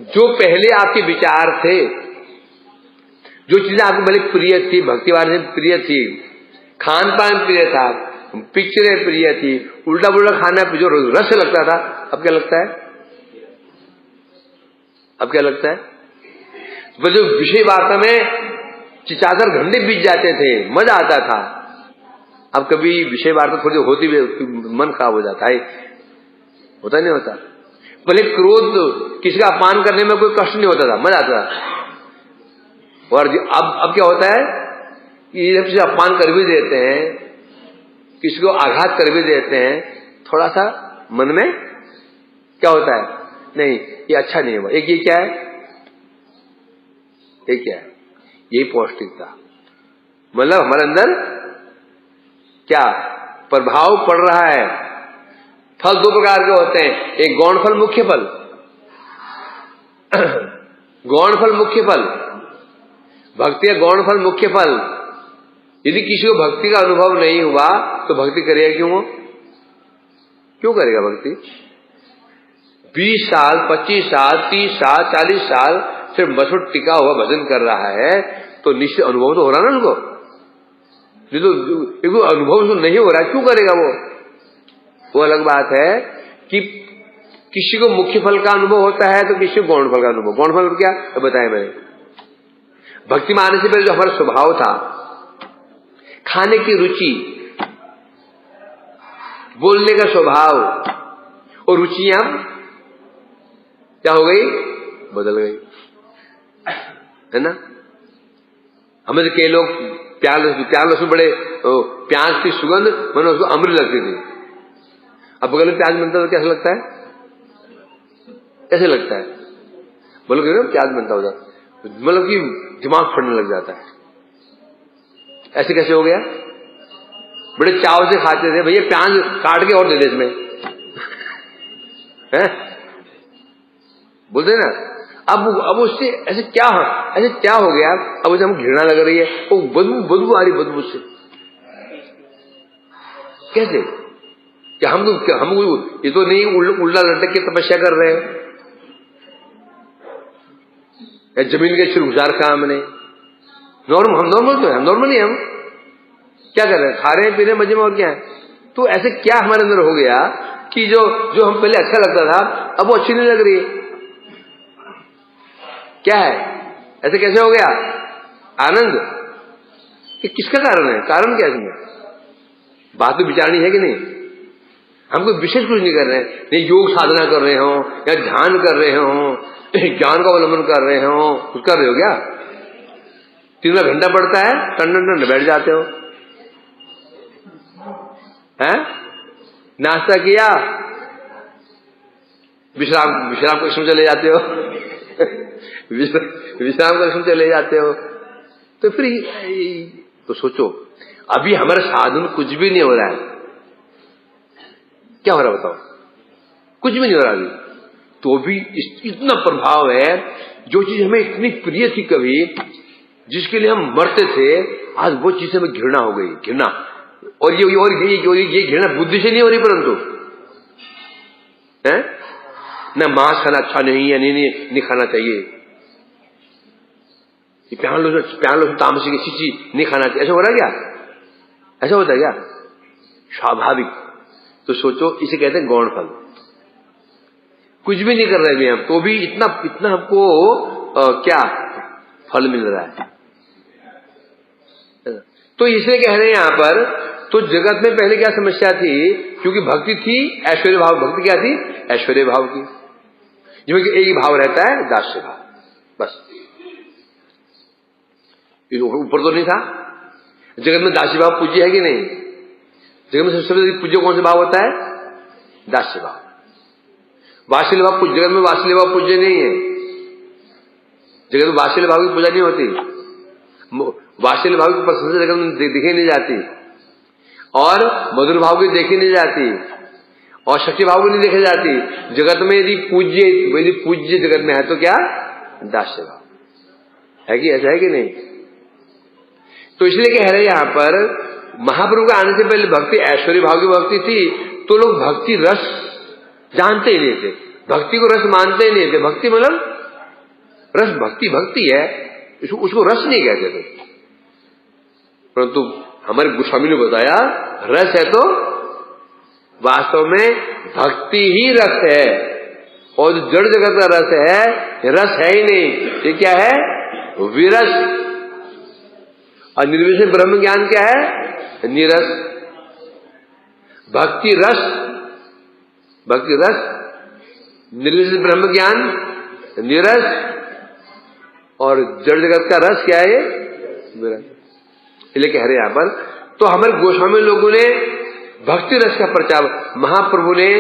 Speaker 1: जो पहले आपके विचार थे, जो चीजें आपको भले प्रिय थी, भक्तिवाद में प्रिय थी, खान पान प्रिय था, पिक्चरें प्रिय थी, उल्टा पुल्टा खाना जो रस लगता था, अब क्या लगता है? अब क्या लगता है? तो जो विषय वार्ता में 4 घंटे बीत जाते थे, मजा आता था, अब कभी विषय वार्ता थोड़ी होती भी मन खराब हो जाता है, होता नहीं होता? पहले क्रोध, किसी का अपमान करने में कोई कष्ट नहीं होता था, मजा आता था। और अब क्या होता है कि जब किसी अपमान कर भी देते हैं, किसी को आघात कर भी देते हैं, थोड़ा सा मन में क्या होता है? नहीं, ये अच्छा नहीं हुआ। एक ये क्या है? ये क्या है? यही पौष्टिकता, मतलब हमारे अंदर क्या प्रभाव पड़ रहा है। फल 2 प्रकार के होते हैं, एक गौण फल, मुख्य फल। गौण फल, मुख्य फल। भक्ति है गौण फल, मुख्य फल। यदि किसी को भक्ति का अनुभव नहीं हुआ तो भक्ति करेगा क्यों? क्यों करेगा भक्ति? 20 साल, 25 साल, 30 साल, 40 साल सिर्फ मसुट टिका हुआ भजन कर रहा है, तो निश्चित अनुभव तो हो रहा ना उनको। तो अनुभव तो नहीं हो रहा, क्यों करेगा वो अलग बात है कि किसी को मुख्य फल का अनुभव होता है तो किसी को गौण फल का अनुभव। गौण फल क्या बताया मैंने? भक्ति में आने से पहले जो हमारा स्वभाव था, खाने की रुचि, बोलने का स्वभाव और रुचियां क्या हो गई? बदल गई, है ना? हमें तो कई लोग प्याज लहसुन बड़े, प्याज की सुगंध मैंने उसको अमृत लगती थी। अब बगल में प्याज बनता तो कैसा लगता है? कैसे लगता है? बोलो कि प्याज बनता हो जाता, मतलब कि दिमाग फटने लग जाता है। ऐसे कैसे हो गया? बड़े चाव से खाते थे, भैया प्याज काट के और दे दे इसमें, है बोलते ना। अब उससे ऐसे क्या हो गया? अब उसे हम घृणा लग रही है, वो बदबू आ रही, बदबू से। कैसे? क्या हम ये तो नहीं उल्टा लटक के तपस्या कर रहे हैं, या जमीन के सिर गुजार खा हमने। हम नॉर्मल तो है, हम नॉर्मल ही हम क्या कर रहे हैं? खा रहे हैं, पी रहे हैं, मजे में, और क्या है? तो ऐसे क्या हमारे अंदर हो गया कि जो हम पहले अच्छा लगता था अब वो अच्छी नहीं लग रही है? क्या है? ऐसे कैसे हो गया? आनंद कि किसका कारण है? कारण क्या है इसमें? बात तो विचारनी है कि नहीं? हम कोई विशेष कुछ नहीं कर रहे हैं, नहीं योग साधना कर रहे हो या ध्यान कर रहे हो, ज्ञान का अवलंबन कर रहे हो, कुछ कर रहे हो क्या? 3 घंटा पड़ता है, टन बैठ जाते हो, हैं? नाश्ता किया, विश्राम कक्ष में चले जाते हो, विश्राम कक्ष में चले जाते हो। तो फिर तो सोचो, अभी हमारा साधन कुछ भी नहीं हो रहा है। क्या हो रहा है बताओ? कुछ भी नहीं हो रहा अभी, तो भी इतना प्रभाव है। जो चीज हमें इतनी प्रिय थी कभी, जिसके लिए हम मरते थे, आज वो चीज हमें घृणा हो गई, घृणा। और ये घृणा बुद्धि से नहीं हो रही, परंतु है ना, मांस खाना अच्छा नहीं है, नहीं खाना चाहिए, प्यान लो तामसी की चीज नहीं खाना चाहिए, ऐसा हो रहा है क्या? ऐसा होता है क्या? स्वाभाविक। तो सोचो, इसे कहते हैं गौण फल। कुछ भी नहीं कर रहे हैं हम, तो भी इतना हमको क्या फल मिल रहा है। तो इसलिए कह रहे हैं यहां पर, तो जगत में पहले क्या समस्या थी? क्योंकि भक्ति थी ऐश्वर्य भाव, भक्ति क्या थी? ऐश्वर्य भाव की। जिसमें कि एक ही भाव रहता है, दास्य भाव, बस। ऊपर तो नहीं था। जगत में दास्य भाव पूज्य है कि नहीं? जगत में सबसे पूज्य कौन सा भाव होता है? दास्य भाव। वात्सल्य भाव पूज्य, जगत में वात्सल्य भाव पूज्य नहीं है। जगत में वात्सल्य भाव की पूजा नहीं होती। वात्सल्य भाव की प्रशंसा जगत में दिखी नहीं जाती, और मधुर भाव की देखी नहीं जाती, और शक्ति भाव की नहीं देखी जाती। जगत में यदि पूज्य जगत में है तो क्या? दास्य भाव है कि ऐसा है कि नहीं? तो इसलिए कह रहे हैं यहां पर, महाप्रभु के आने से पहले भक्ति ऐश्वर्य भाव की भक्ति थी, तो लोग भक्ति रस जानते ही नहीं थे, भक्ति को रस मानते ही नहीं थे। भक्ति मतलब रस, भक्ति भक्ति है, उसको रस नहीं कहते थे। परंतु हमारे गोस्वामी ने बताया, रस है तो वास्तव में भक्ति ही रस है, और जो जड़ जगत का रस है, रस है ही नहीं। ये क्या है? विरस। और निर्विशेष ब्रह्म ज्ञान क्या है? निरस। भक्ति रस, भक्ति रस, निर्विशेष ब्रह्म ज्ञान निरस, और जड़ जगत का रस क्या है? विरस। इसलिए कह रहे हैं यहां पर, तो हमारे गोस्वामी लोगों ने भक्ति रस का प्रचार, महाप्रभु ने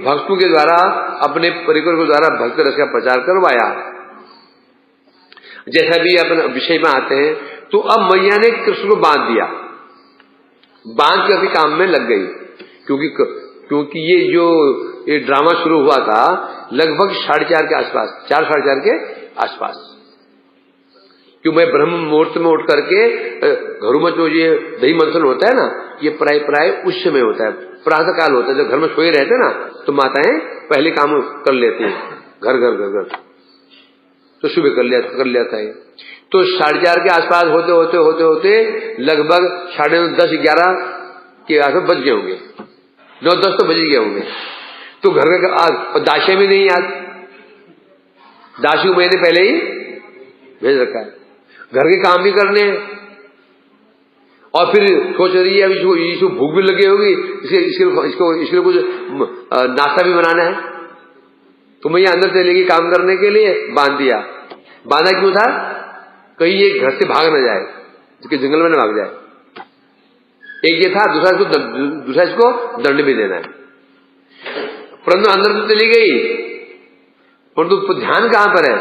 Speaker 1: भक्तों के द्वारा, अपने परिकर के द्वारा भक्ति रस का प्रचार करवाया। जैसा भी अपने विषय में आते हैं, तो अब मैया ने कृष्ण को बांध दिया, बांध के अपने काम में लग गई। क्योंकि ये ड्रामा शुरू हुआ था लगभग 4:30 के आसपास, 4 साढ़े 4 के आसपास। क्यों? मैं ब्रह्म मुहूर्त में उठ करके घरों में जो ये दही मंथन होता है ना, ये प्राय उस समय होता है, प्रातः काल होता है। जब घर में सोए रहते ना, तो माताएं पहले काम कर लेती हैं, घर। तो सुबह कर लेता है। तो 4:30 के आसपास होते लगभग 9:30, 10, 11 के आसपास बज गए होंगे, 9-10 तो बज गए होंगे। तो घर का दाशे भी नहीं याद, दाशी को मैंने पहले ही भेज रखा है, घर के काम भी करने हैं, और फिर सोच रही है इसको भूख भी लगी होगी, इसके कुछ नाश्ता भी बनाना है। तो मैं अंदर चलेगी काम करने के लिए, बांध दिया। बांधा क्यों था? कहीं ये घर से भाग न जाए, इसके जंगल में न भाग जाए। एक ये था, दूसरा इसको दंड भी देना है। परंतु अंदर तो चली गई, परंतु ध्यान कहां पर है?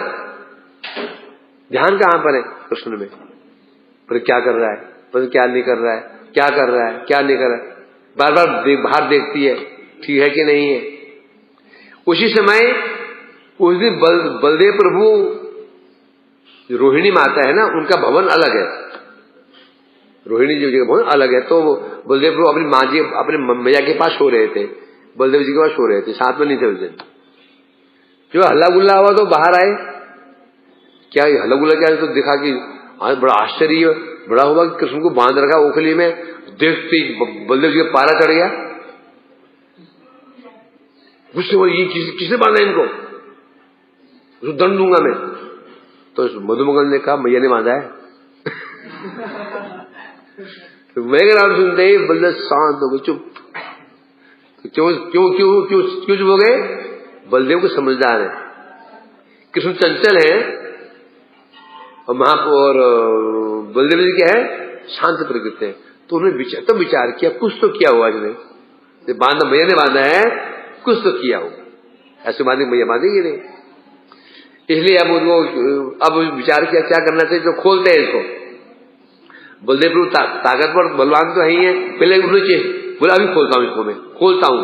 Speaker 1: ध्यान कहां पर है? कृष्ण में। पर क्या कर रहा है, पर क्या नहीं कर रहा है, क्या कर रहा है, क्या नहीं कर रहा है, बार बार बाहर देखती है, ठीक है कि नहीं है। उसी समय उस दिन बलदेव प्रभु, रोहिणी माता है ना, उनका भवन अलग है। रोहिणी जी का भवन अलग है। तो बलदेव प्रभु अपनी माँ जी, अपने मैया के पास सो रहे थे, बलदेव जी के पास सो रहे थे, साथ में नहीं थे उस दिन। जो हल्ला गुल्ला हुआ तो बाहर आए। क्या हल्ला गुल्ला क्या? तो दिखा कि आज बड़ा आश्चर्य बड़ा हुआ कि कृष्ण को बांध रखा ओखली में। देखते बलदेव जी का पारा चढ़ गया, गुस्से हुए, ये किसने बांधा इनको, उसको दंड दूंगा मैं। तो मधुमंगल ने कहा मैया ने बांधा है। तो मैं नाम सुनते ही बलदेव शांत हो गए, चुप। क्यों चुप हो गए? बलदेव को समझदार है, कृष्ण चंचल है, और बलदेव जी क्या है? शांत प्रकृति है। तो उन्होंने विचार किया, कुछ तो किया हुआ इसने, बांधा मैया ने बांधा है, कुछ तो किया होगा, ऐसे बांधे मैया बांधेगी नहीं। इसलिए अब विचार किया क्या करना चाहिए, तो खोलते हैं इसको। बलदेव प्रभु ताकतवर बलवान तो है ही है, पहले उन्होंने बोला अभी खोलता हूं इसको, मैं खोलता हूं।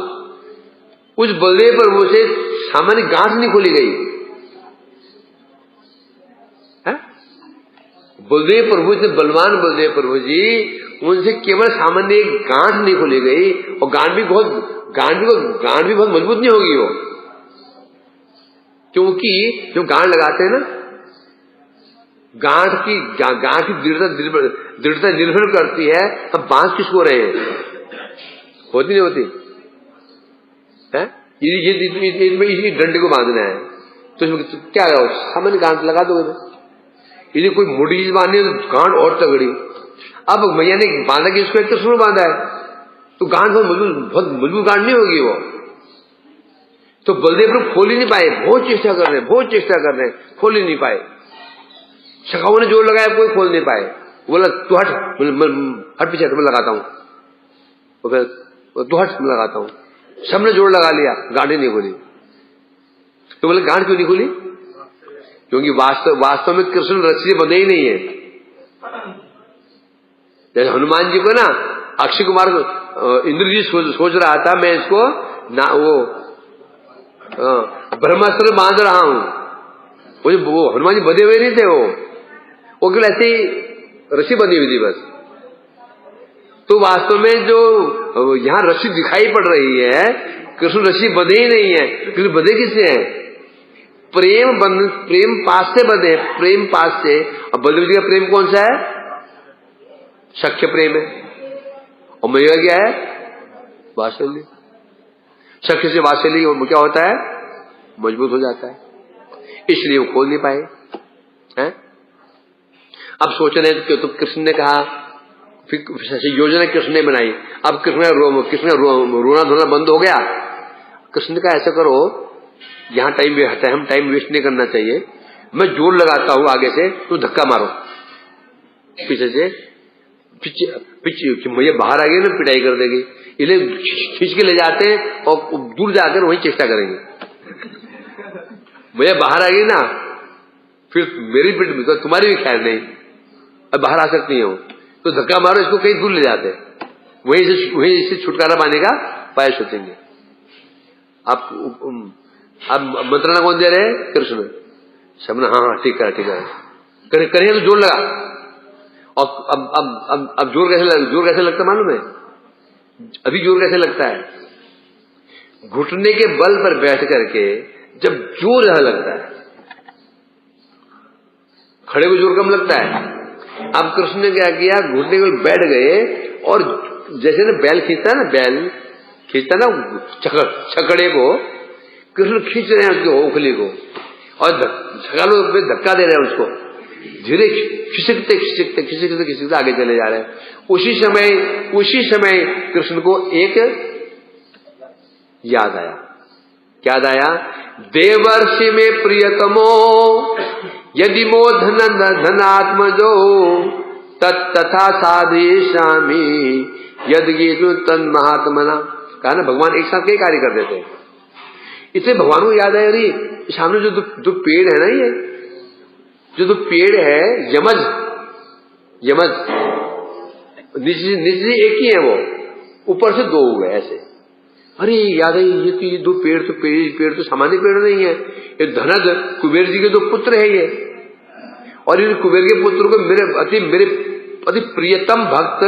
Speaker 1: उस बलदेव प्रभु से सामान्य गांठ नहीं खोली गई। बलदेव प्रभु से बलवान बलदेव प्रभु जी, उनसे केवल सामान्य एक गांठ नहीं खोली गई, और गांठ भी बहुत मजबूत नहीं होगी वो, क्योंकि जो गांठ लगाते हैं ना, गांठ की दृढ़ता निर्भर करती है अब बांस किसको रहे हैं, होती नहीं होती है? ये डंडे को बांधना है, तो इसमें क्या सामान्य गांठ लगा दोगे। यदि कोई मोटी चीज बांधनी है तो गांठ और तगड़ी। अब मैया ने बांधा कि इसको एक तो सुर बांधा है तो गांठ बहुत मजबूत गांठ नहीं होगी वो। तो बलदेव लोग खोल ही नहीं पाए, बहुत चेष्टा कर रहे हैं, खोल ही नहीं पाए। सखाओं ने जोर लगाया, कोई खोल नहीं पाए। बोला तू हट, हट पीछे, मैं लगाता हूं। तो फिर तू हट, मैं लगाता हूं। सबने जोर लगा लिया, गांठ ही नहीं खोली। तो बोले गांठ क्यों नहीं खोली? क्योंकि वास्तव में कृष्ण रस्सी से बंधे ही नहीं है। जैसे हनुमान जी को ना अक्षय कुमार इंद्रजीत सोच रहा था मैं इसको ना वो ब्रह्मास्त्र बांध रहा हूं, वो हनुमान जी बंधे हुए नहीं थे, वो केवल ऐसे ही रस्सी बंधी हुई थी बस। तो वास्तव में जो यहां रस्सी दिखाई पड़ रही है, कृष्ण रस्सी बंधे ही नहीं है। कृष्ण बंधे किससे है? प्रेम पास से बंधे, प्रेम पास से। और बलदेव जी का प्रेम कौन सा है? सख्य प्रेम है। और मैया क्या है? वात्सल्य। सख्य से वात्सल्य क्या होता है? मजबूत हो जाता है। इसलिए वो खोल नहीं पाए हैं। अब सोच रहे हैं तो कृष्ण ने कहा, फिर योजना कृष्ण ने बनाई। अब कृष्ण रोना धोना बंद हो गया। कृष्ण ने कहा ऐसा करो, यहां टाइम वेस्ट नहीं करना चाहिए, मैं जोर लगाता हूं आगे से, तो धक्का मारो पीछे से। पीछे मैया बाहर आ गई ना, पिटाई कर देगी। इन्हें खींच के ले जाते हैं और दूर जाकर वहीं चेष्टा करेंगे। मैया बाहर आ गई ना, फिर मेरी पिट तो तुम्हारी भी खैर नहीं, अब बाहर आ सकती हो, तो धक्का मारो, इसको कहीं दूर ले जाते, वहीं से छुटकारा पाने का पाया सोचेंगे। अब मंत्रणा कौन दे रहे? कृष्ण। सबने हाँ ठीक है करिए तो जोर लगा। और अब जोर कैसे लगता मालूम है? अभी जोर कैसे लगता है? घुटने के बल पर बैठ करके जब जोर यहां लगता है, खड़े को जोर कम लगता है। अब कृष्ण ने क्या किया, घुटने के बल बैठ गए और जैसे ना बैल खींचता है ना छकड़े को, कृष्ण खींच रहे हैं उसकी ओखली को और छकालों पे धक्का दे रहे हैं उसको। धीरे खिसकते आगे चले जा रहे हैं। उसी समय कृष्ण को एक याद आया। क्या याद आया? देवर्षि में प्रियतमो यदि मो धनात्मजो तथा साधयिष्यामि यदि गीतु तन महात्मना। कहा ना भगवान एक साथ कई कार्य कर देते हैं। इसलिए भगवान को याद आया, अरे सामने जो पेड़ है ना, ये जो पेड़ है यमज नीचे एक ही है, वो ऊपर से दो हुए ऐसे। अरे याद है, ये दो पेड़ तो सामान्य पेड़ नहीं है, ये धनद कुबेर जी के दो पुत्र है ये। और इन कुबेर के पुत्र को मेरे अति प्रियतम भक्त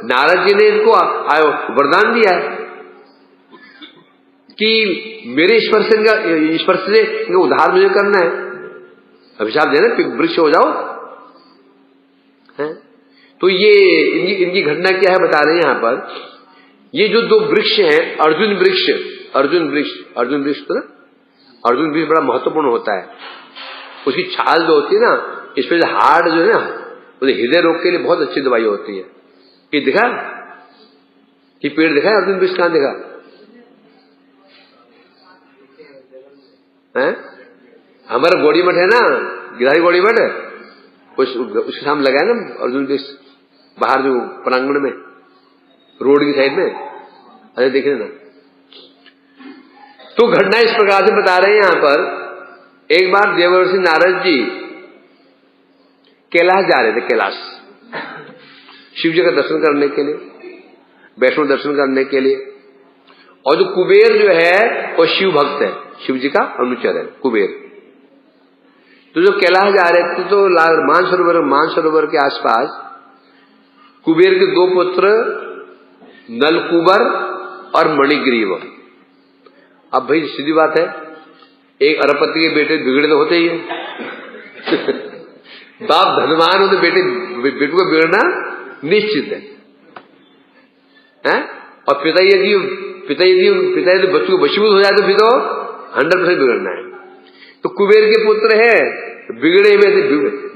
Speaker 1: नारद जी ने इनको वरदान दिया है कि मेरे स्पर्श से इनका उद्धार मुझे करना है। अभिशाप देना, वृक्ष हो जाओ है। तो ये इनकी घटना क्या है बता रहे हैं यहां पर। ये जो दो वृक्ष हैं, अर्जुन वृक्ष बड़ा महत्वपूर्ण होता है। उसकी छाल जो होती है ना, इसमें हार्ड जो है ना, वो हृदय रोग के लिए बहुत अच्छी दवाई होती है। ये दिखा कि पेड़ दिखा है अर्जुन वृक्ष? कहां दिखा है? हमारा गौड़ी मठ है ना, गिरधारी गौड़ी मठ है, उसके सामने लगा है ना अर्जुन वृक्ष, बाहर जो प्रांगण में रोड की साइड में। अरे देख लेना। तो घटना इस प्रकार से बता रहे हैं यहां पर। एक बार देवर्षि नारद जी कैलाश जा रहे थे, कैलाश शिव जी का दर्शन करने के लिए, वैष्णव दर्शन करने के लिए। और जो कुबेर जो है वो शिव भक्त है, शिव जी का अनुचर है कुबेर। तो जो कैलाश जा रहे थे तो मानसरोवर के आसपास कुबेर के दो पुत्र नलकुबर और मणिग्रीव। अब भाई सीधी बात है, एक अरबपति के बेटे बिगड़े तो होते ही है। बाप धनवान हो तो बेटू को बिगड़ना निश्चित है? और पिता यदि बच्चों को वशीभूत हो जाए तो फिर तो 100% बिगड़ना है। तो कुबेर के पुत्र है बिगड़े में से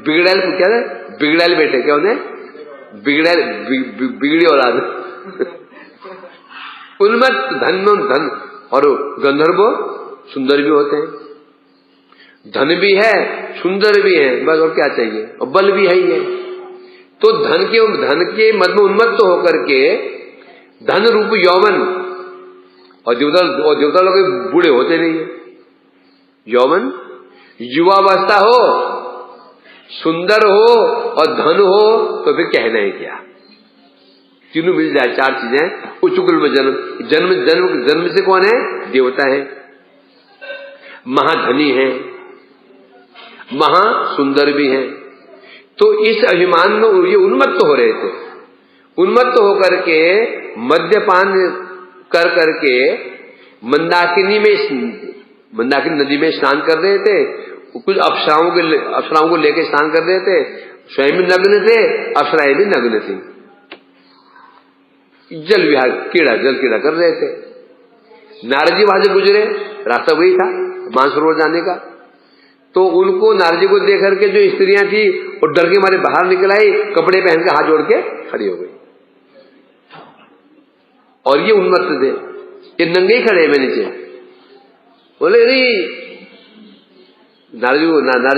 Speaker 1: बिगड़ैल क्या है, बिगड़ैल बेटे क्या होते हैं, बिगड़ैल बिगड़ी औलाद। उन्मत्त धन और गंधर्व सुंदर भी होते हैं, धन भी है सुंदर भी है, बस और क्या चाहिए, और बल भी है ही है। तो धन के मद में उन्मत्त होकर के धन रूप यौवन, और देवता लोग बूढ़े होते नहीं है, यौवन युवावस्था हो, सुंदर हो और धन हो, तो फिर कहना है क्या, तीनों मिल जाए, चार चीजें। उच्चकुल में जन्म से कौन है, देवता है, महाधनी है, महासुंदर भी है। तो इस अभिमान में ये उन्मत्त हो रहे थे, उन्मत्त होकर के मद्यपान कर करके मंदाकिनी नदी में स्नान कर रहे थे, कुछ अप्सराओं को लेकर स्नान कर रहे थे, स्वयं भी नग्न थे, अप्सराएं भी नग्न थी, जल क्रीड़ा कर रहे थे। नारद जी वहां से गुजरे, रास्ता वही था मानसरोवर जाने का, तो उनको नारद जी को देख करके जो स्त्रियां थी वो डर के मारे बाहर निकल आई, कपड़े पहन के हाथ जोड़ के खड़ी हो गई, और ये उन्मत्त थे, ये नंगे ही खड़े हैं नीचे। बोले अरे नारद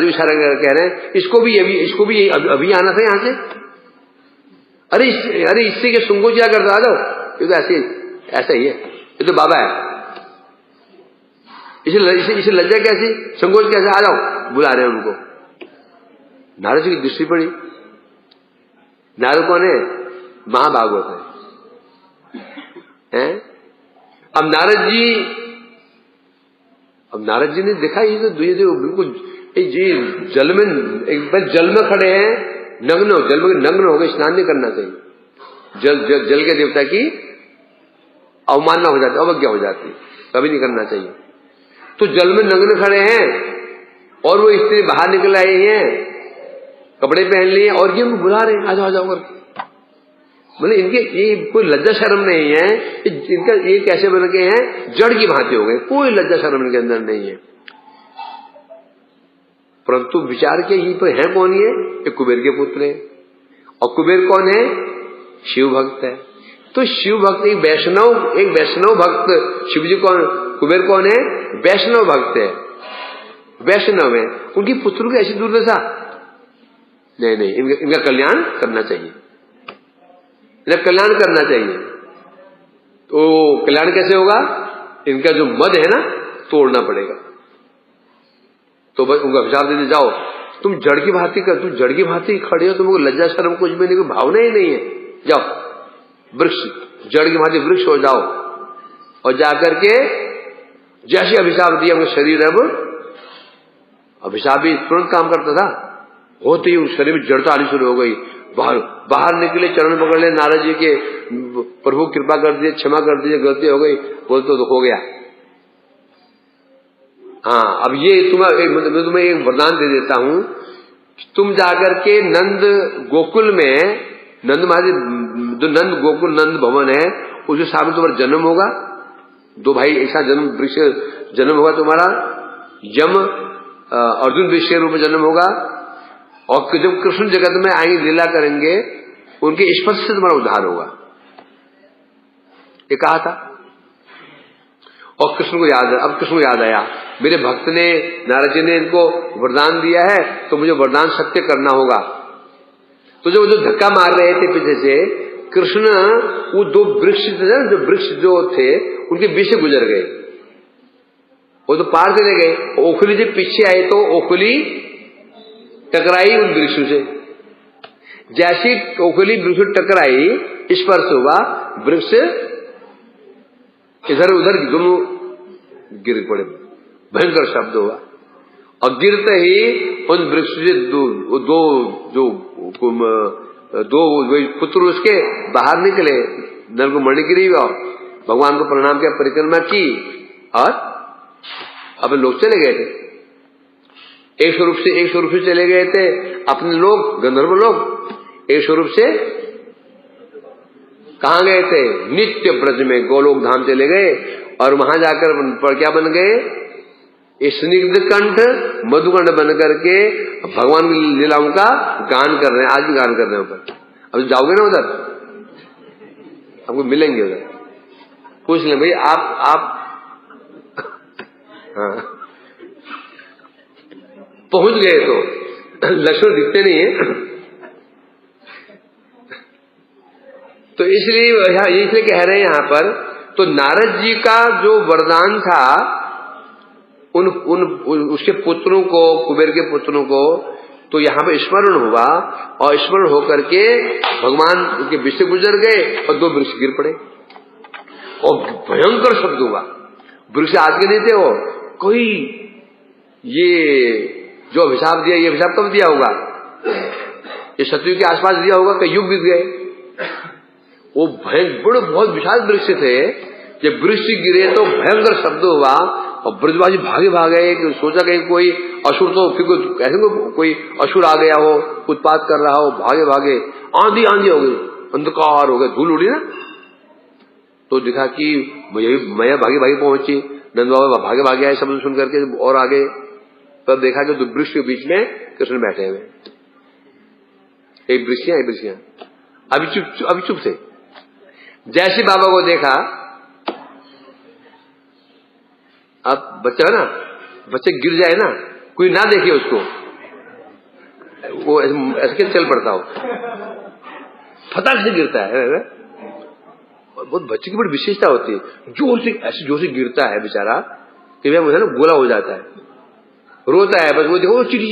Speaker 1: जी इशारा कह रहे हैं, इसको भी अभी आना था यहां से, अरे इससे के सुंगो क्या करता, आ जाओ, ये तो ऐसा ही है, ये तो बाबा है, इसे लज्जा कैसी, संकोच कैसे, आ जाओ, बुला रहे हैं उनको। नारद जी की दृष्टि पड़ी, नारद कौन है, महाभागवत है। अब नारद जी ने देखा ये तो बिल्कुल जल में खड़े हैं, नग्न हो गए, स्नान नहीं करना चाहिए, जल के देवता की अवमानना हो जाती, अवज्ञा हो जाती, कभी नहीं करना चाहिए। तो जल में नग्न खड़े हैं और वो स्त्री बाहर निकल आई है, कपड़े पहन लिए, और ये उनको बुला रहे हैं, आ जाओ करके। बोले इनके ये कोई लज्जा शर्म नहीं है, इनका ये कैसे बन गए हैं, जड़ की भांति हो गए, कोई लज्जा शर्म इनके अंदर नहीं है। परंतु विचार के ये पर है कौन, ये कुबेर के पुत्र है, और कुबेर कौन है, शिव भक्त है। तो शिव भक्त एक वैष्णव भक्त, शिव जी कौन, कुबेर कौन है, वैष्णव भक्त है, वैष्णव है, उनकी पुत्रों की ऐसी दुर्दशा नहीं, इनका कल्याण करना चाहिए, इनका कल्याण करना चाहिए। तो कल्याण कैसे होगा, इनका जो मद है ना तोड़ना पड़ेगा। तो भाई उनको अभिशाप देते, जाओ तुम जड़ की भांति खड़े हो, तुमको लज्जा शर्म कुछ भी नहीं, कोई भावना ही नहीं है, जाओ वृक्ष, जड़ की भांति वृक्ष हो जाओ, और जाकर के जैसे अभिशाप दिया उनका शरीर, अब अभिशाप भी तुरंत काम करता था, होते ही उस शरीर में जड़ता आनी शुरू हो गई, बाहर निकले, चरण पकड़ ले नारद जी के, प्रभु कृपा कर दिए, क्षमा कर दीजिए, गलती हो गई, बोलते तो हो गया। हाँ, अब ये मैं तुम्हें एक वरदान दे देता हूं, तुम जाकर के नंद गोकुल में, नंद गोकुल नंद भवन है, उसके सामने तुम्हारा जन्म होगा, दो भाई एक साथ जन्म होगा तुम्हारा, यम अर्जुन वृक्ष के रूप में जन्म होगा, और जब कृष्ण जगत में आएंगे, लीला करेंगे, उनके स्पर्श से तुम्हारा उद्धार होगा, ये कहा था। और कृष्ण को याद आया, मेरे भक्त ने, नारद जी ने इनको वरदान दिया है, तो मुझे वरदान सत्य करना होगा। तो जो धक्का मार रहे थे पीछे से कृष्ण, वो दो वृक्ष थे उनके बीच से गुजर गए, वो तो पार चले गए, ओखली जब पीछे आए तो ओखली टकराई उन वृक्षों से, जैसी ओखली वृक्ष टकराई, स्पर्श हुआ, वृक्ष इधर उधर दोनों गिर पड़े, भयंकर शब्द हुआ, और गिरते ही उन वृक्ष से दो पुत्र उसके बाहर निकले, नर को मणि गिरी, भगवान को प्रणाम किया, परिक्रमा की, और अपने लोग चले गए थे, एक स्वरूप से चले गए थे अपने लोग, गंधर्व लोग, एक स्वरूप से कहां गए थे, नित्य ब्रज में गोलोक धाम चले गए, और वहां जाकर पर क्या बन गए, स्निग्ध कंठ मधुकंठ बन करके भगवान की लीलाओं का गान कर रहे हैं, आज भी गान कर रहे हैं ऊपर। अब जाओगे ना उधर, आपको मिलेंगे उधर, पूछ लें भाई आप हाँ पहुंच गए तो लक्षण दिखते नहीं है। तो इसलिए कह रहे हैं यहां पर, तो नारद जी का जो वरदान था उसके पुत्रों को, कुबेर के पुत्रों को, तो यहां पर स्मरण हुआ और स्मरण होकर के भगवान उनके विष से गुजर गए और 2 वृक्ष गिर पड़े और भयंकर शब्द हुआ। वृक्ष आज के नहीं थे वो, कोई ये जो अभिशाप दिया, ये अभिशाप कब दिया होगा? ये शत्रु के आसपास दिया होगा, कई युग बीत गए। वो बड़े बहुत विशाल वृक्ष थे, जब वृक्ष गिरे तो भयंकर शब्द हुआ और ब्रजवासी भागे सोचा कहीं कोई असुर, तो फिर ऐसे कोई असुर आ गया हो, उत्पात कर रहा हो, भागे आंधी हो गई, अंधकार हो गया, धूल उड़ी ना। तो दिखा कि मैया भागे पहुंची, नंद बाबा भागे आए शब्द सुन करके और आगे, तब देखा कि 2 वृक्ष के बीच में कृष्ण बैठे हुए, एक वृक्षियां अभी चुप थे। जैसे बाबा को देखा, अब बच्चा है ना, बच्चे गिर जाए ना, कोई ना देखे उसको, वो ऐसे चल पड़ता हो, फटाक से गिरता है। बहुत बच्चे की बड़ी विशेषता होती है, जोर से गिरता है बेचारा, कि वह मुझे ना गोला हो जाता है, रोता है, बस वो देखो चिड़ी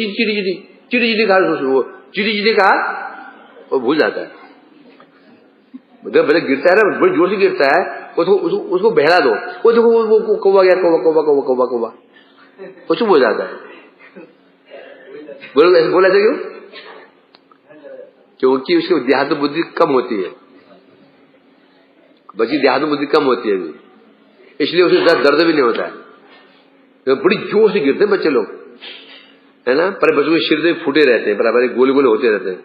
Speaker 1: कहा, वो चिड़ी कहा, वो भूल जाता है। मतलब भले गिरता है ना, बड़ी जोर से गिरता है, उसको बहला दो, वो देखो वो कौवा गया, कौवा वो चुप हो जाता है। बोला था क्यों? क्योंकि उसकी देहात्म बुद्धि कम होती है, बच्ची देहात्म बुद्धि कम होती है, इसलिए उसे दर्द भी नहीं होता है। तो बड़ी जोर से गिरते हैं बच्चे लोग, है ना, पर बच्चों के सिर फूटे रहते हैं, बराबर गोले होते रहते हैं,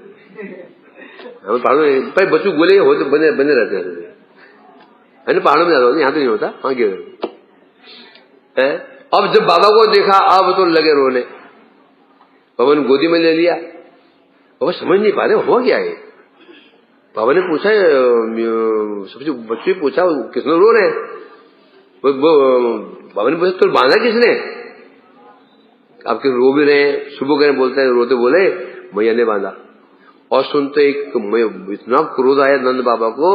Speaker 1: हम पहाड़ों में पर बच्चों गोले होते बने रहते हैं ना, पहाड़ों में ज्यादा होता, यहाँ तो नहीं होता, हाँ गिर। अब जब बाबा को देखा, अब तो लगे रोने, बाबा ने गोदी में ले लिया। बाबा समझ नहीं पा रहे हुआ क्या है। बाबा ने पूछा, सबसे बच्चे पूछा किसने रो रहे हैं, बाबा ने पूछा तो बांधा किसने? आपके रो भी रहे, सुबह करें बोलते हैं, रोते बोले मैया ने बांधा। और सुनते इतना क्रोध आया नंद बाबा को,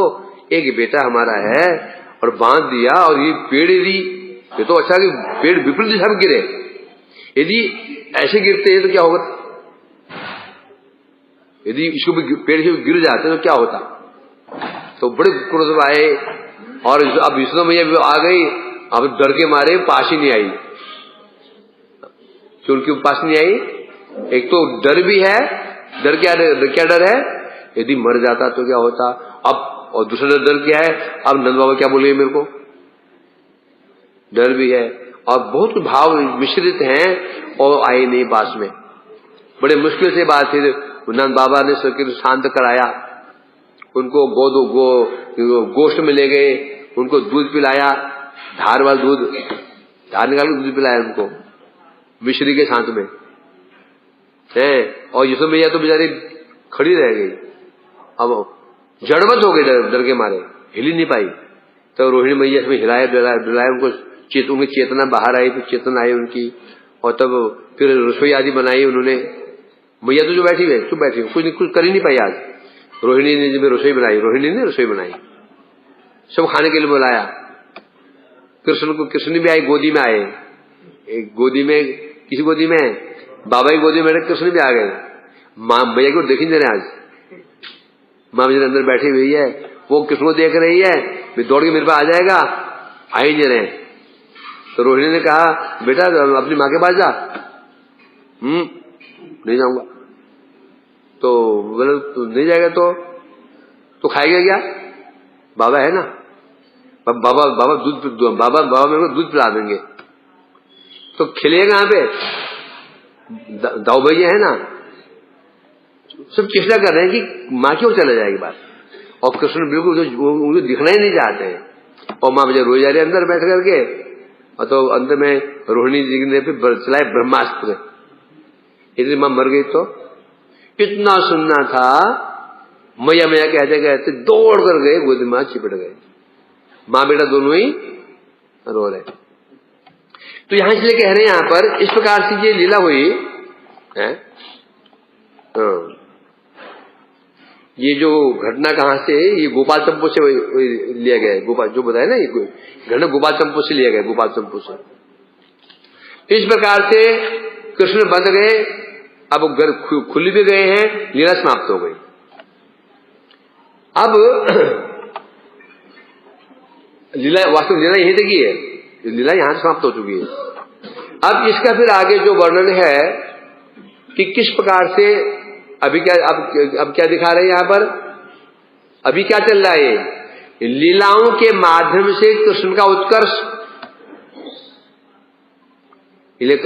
Speaker 1: एक बेटा हमारा है और बांध दिया, और ये पेड़ यदि, ये तो अच्छा कि पेड़ विपरीत दिशा में गिरे, यदि ऐसे गिरते हैं तो क्या होगा, यदि इसको भी पेड़ से गिर जाते तो क्या होता। तो बड़े क्रोध आए, और अब विष्णु मैया आ गई, अब डर के मारे पास ही नहीं आई। क्यों उनके पास नहीं आई? एक तो डर भी है, डर क्या डर है, यदि मर जाता तो क्या होता। अब और दूसरा डर क्या है, अब नंद बाबा क्या बोलेंगे मेरे को, डर भी है, और बहुत भाव मिश्रित हैं, और आए नहीं पास में। बड़े मुश्किल से बात थी, नंद बाबा ने सबके शांत कराया, उनको गोश्त में ले गए, उनको दूध पिलाया, धार वाला दूध, धार निकाल के दूध पिलाया उनको मिश्री के साथ में है। और यशोदा मैया तो बेचारी खड़ी रह गई, अब जड़वत हो गई, डर के मारे हिली नहीं पाई। तो रोहिणी मैया इसमें हिलाया डुलाया, उनको उनकी चेतना बाहर आई, तो चेतना आई उनकी, और तब फिर रसोई आदि बनाई उन्होंने। मैया तो जो बैठी हुई चुप बैठी, कुछ कर ही नहीं पाई। आज रोहिणी ने जब रसोई बनाई, रसोई बनाई, सब खाने के लिए बुलाया। कृष्ण भी आए, गोदी में आए, एक गोदी में, किसी गोदी में, बाबा की गोदी में कृष्ण भी आ गए। माँ मैया को देख ही नहीं रहे, आज माँ मेरे अंदर बैठी हुई है, वो कृष्ण को देख रही है, मैं दौड़ के मेरे पास आ जाएगा, आ ही नहीं रहे। तो रोहिणी ने कहा बेटा अपनी माँ के पास जा। नहीं जाऊंगा। तो बोले तो नहीं जाएगा तो खाएगा क्या, बाबा है ना, बाबा मेरे को दूध पिला देंगे। तो खिलेगा कहां पे, दाऊ भैया है ना, सब चेष्टा कर रहे हैं कि माँ क्यों चले जाएगी बात, और कृष्ण बिल्कुल उनको दिखना ही नहीं चाहते हैं। और माँ बजा रोई जा रही है अंदर बैठ करके, और तो अंत में रोहिणी जी ने फिर चलाए ब्रह्मास्त्र, इतनी मां मर गई। तो इतना सुनना था, मैया मैया कहते कहते दौड़ कर गए, गोद में चिपट गए, माँ बेटा दोनों ही रो रहे। तो यहां इसलिए कह रहे हैं यहां पर इस प्रकार से ये लीला हुई है। ये जो घटना कहां से, ये गोपाल चंपू से लिया गया है। गोपाल जो बताया ना, ये घटना गोपाल चंपू से लिया गया, गोपाल चंपू से। तो इस प्रकार से कृष्ण बंध गए, अब घर खुल भी गए हैं, लीला समाप्त हो गई। अब लीला वास्तव लीला यहीं तक ही है, लीला यहां समाप्त हो चुकी है। अब इसका फिर आगे जो वर्णन है कि किस प्रकार से अभी क्या, अब क्या दिखा रहे हैं यहां पर, अभी क्या चल रहा है, लीलाओं के माध्यम से कृष्ण का उत्कर्ष।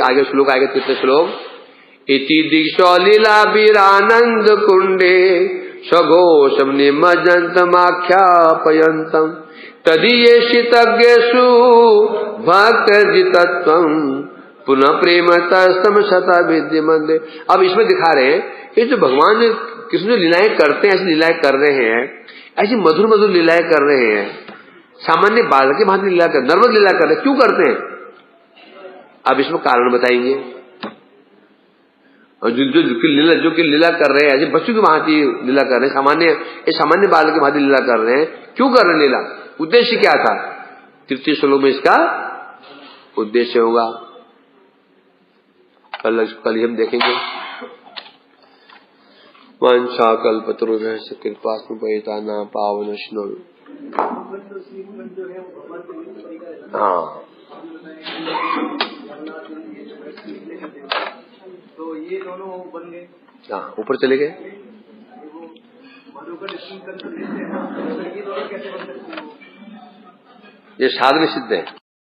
Speaker 1: आगे श्लोक आएगा, कितने श्लोक, इति दिशो लीला वीरानंद कुंडे स्वघोषम निमज्जन्तमाख्यापयन्तम् तदीयेषितज्ञेषु भक्तजितत्वम् पुनः प्रेम तस्तम शता विद्य मंदे। अब इसमें दिखा रहे हैं ये जो भगवान कृष्ण जो लीलाएं करते हैं, ऐसी लीलाएं कर रहे हैं, ऐसी मधुर मधुर लीलाएं कर रहे हैं, सामान्य बालक के भांति लीला कर, नर्मद लीला कर रहे हैं, क्यों करते हैं? अब इसमें कारण बताएंगे। और जो कि लीला कर रहे हैं, ऐसे बच्चों की भांति लीला कर रहे हैं, सामान्य बालक की भांति लीला कर रहे हैं, क्यों कर रहे हैं लीला, उद्देश्य क्या था? तृतीय श्लोक में इसका उद्देश्य होगा, कल हम देखेंगे। वांछा कल्पतरुभ्यश्च कृपास्मपैतानां पावनश्नो। हाँ,
Speaker 2: तो ये दोनों बन गए,
Speaker 1: हाँ ऊपर चले गए। ये साधन सिद्ध है।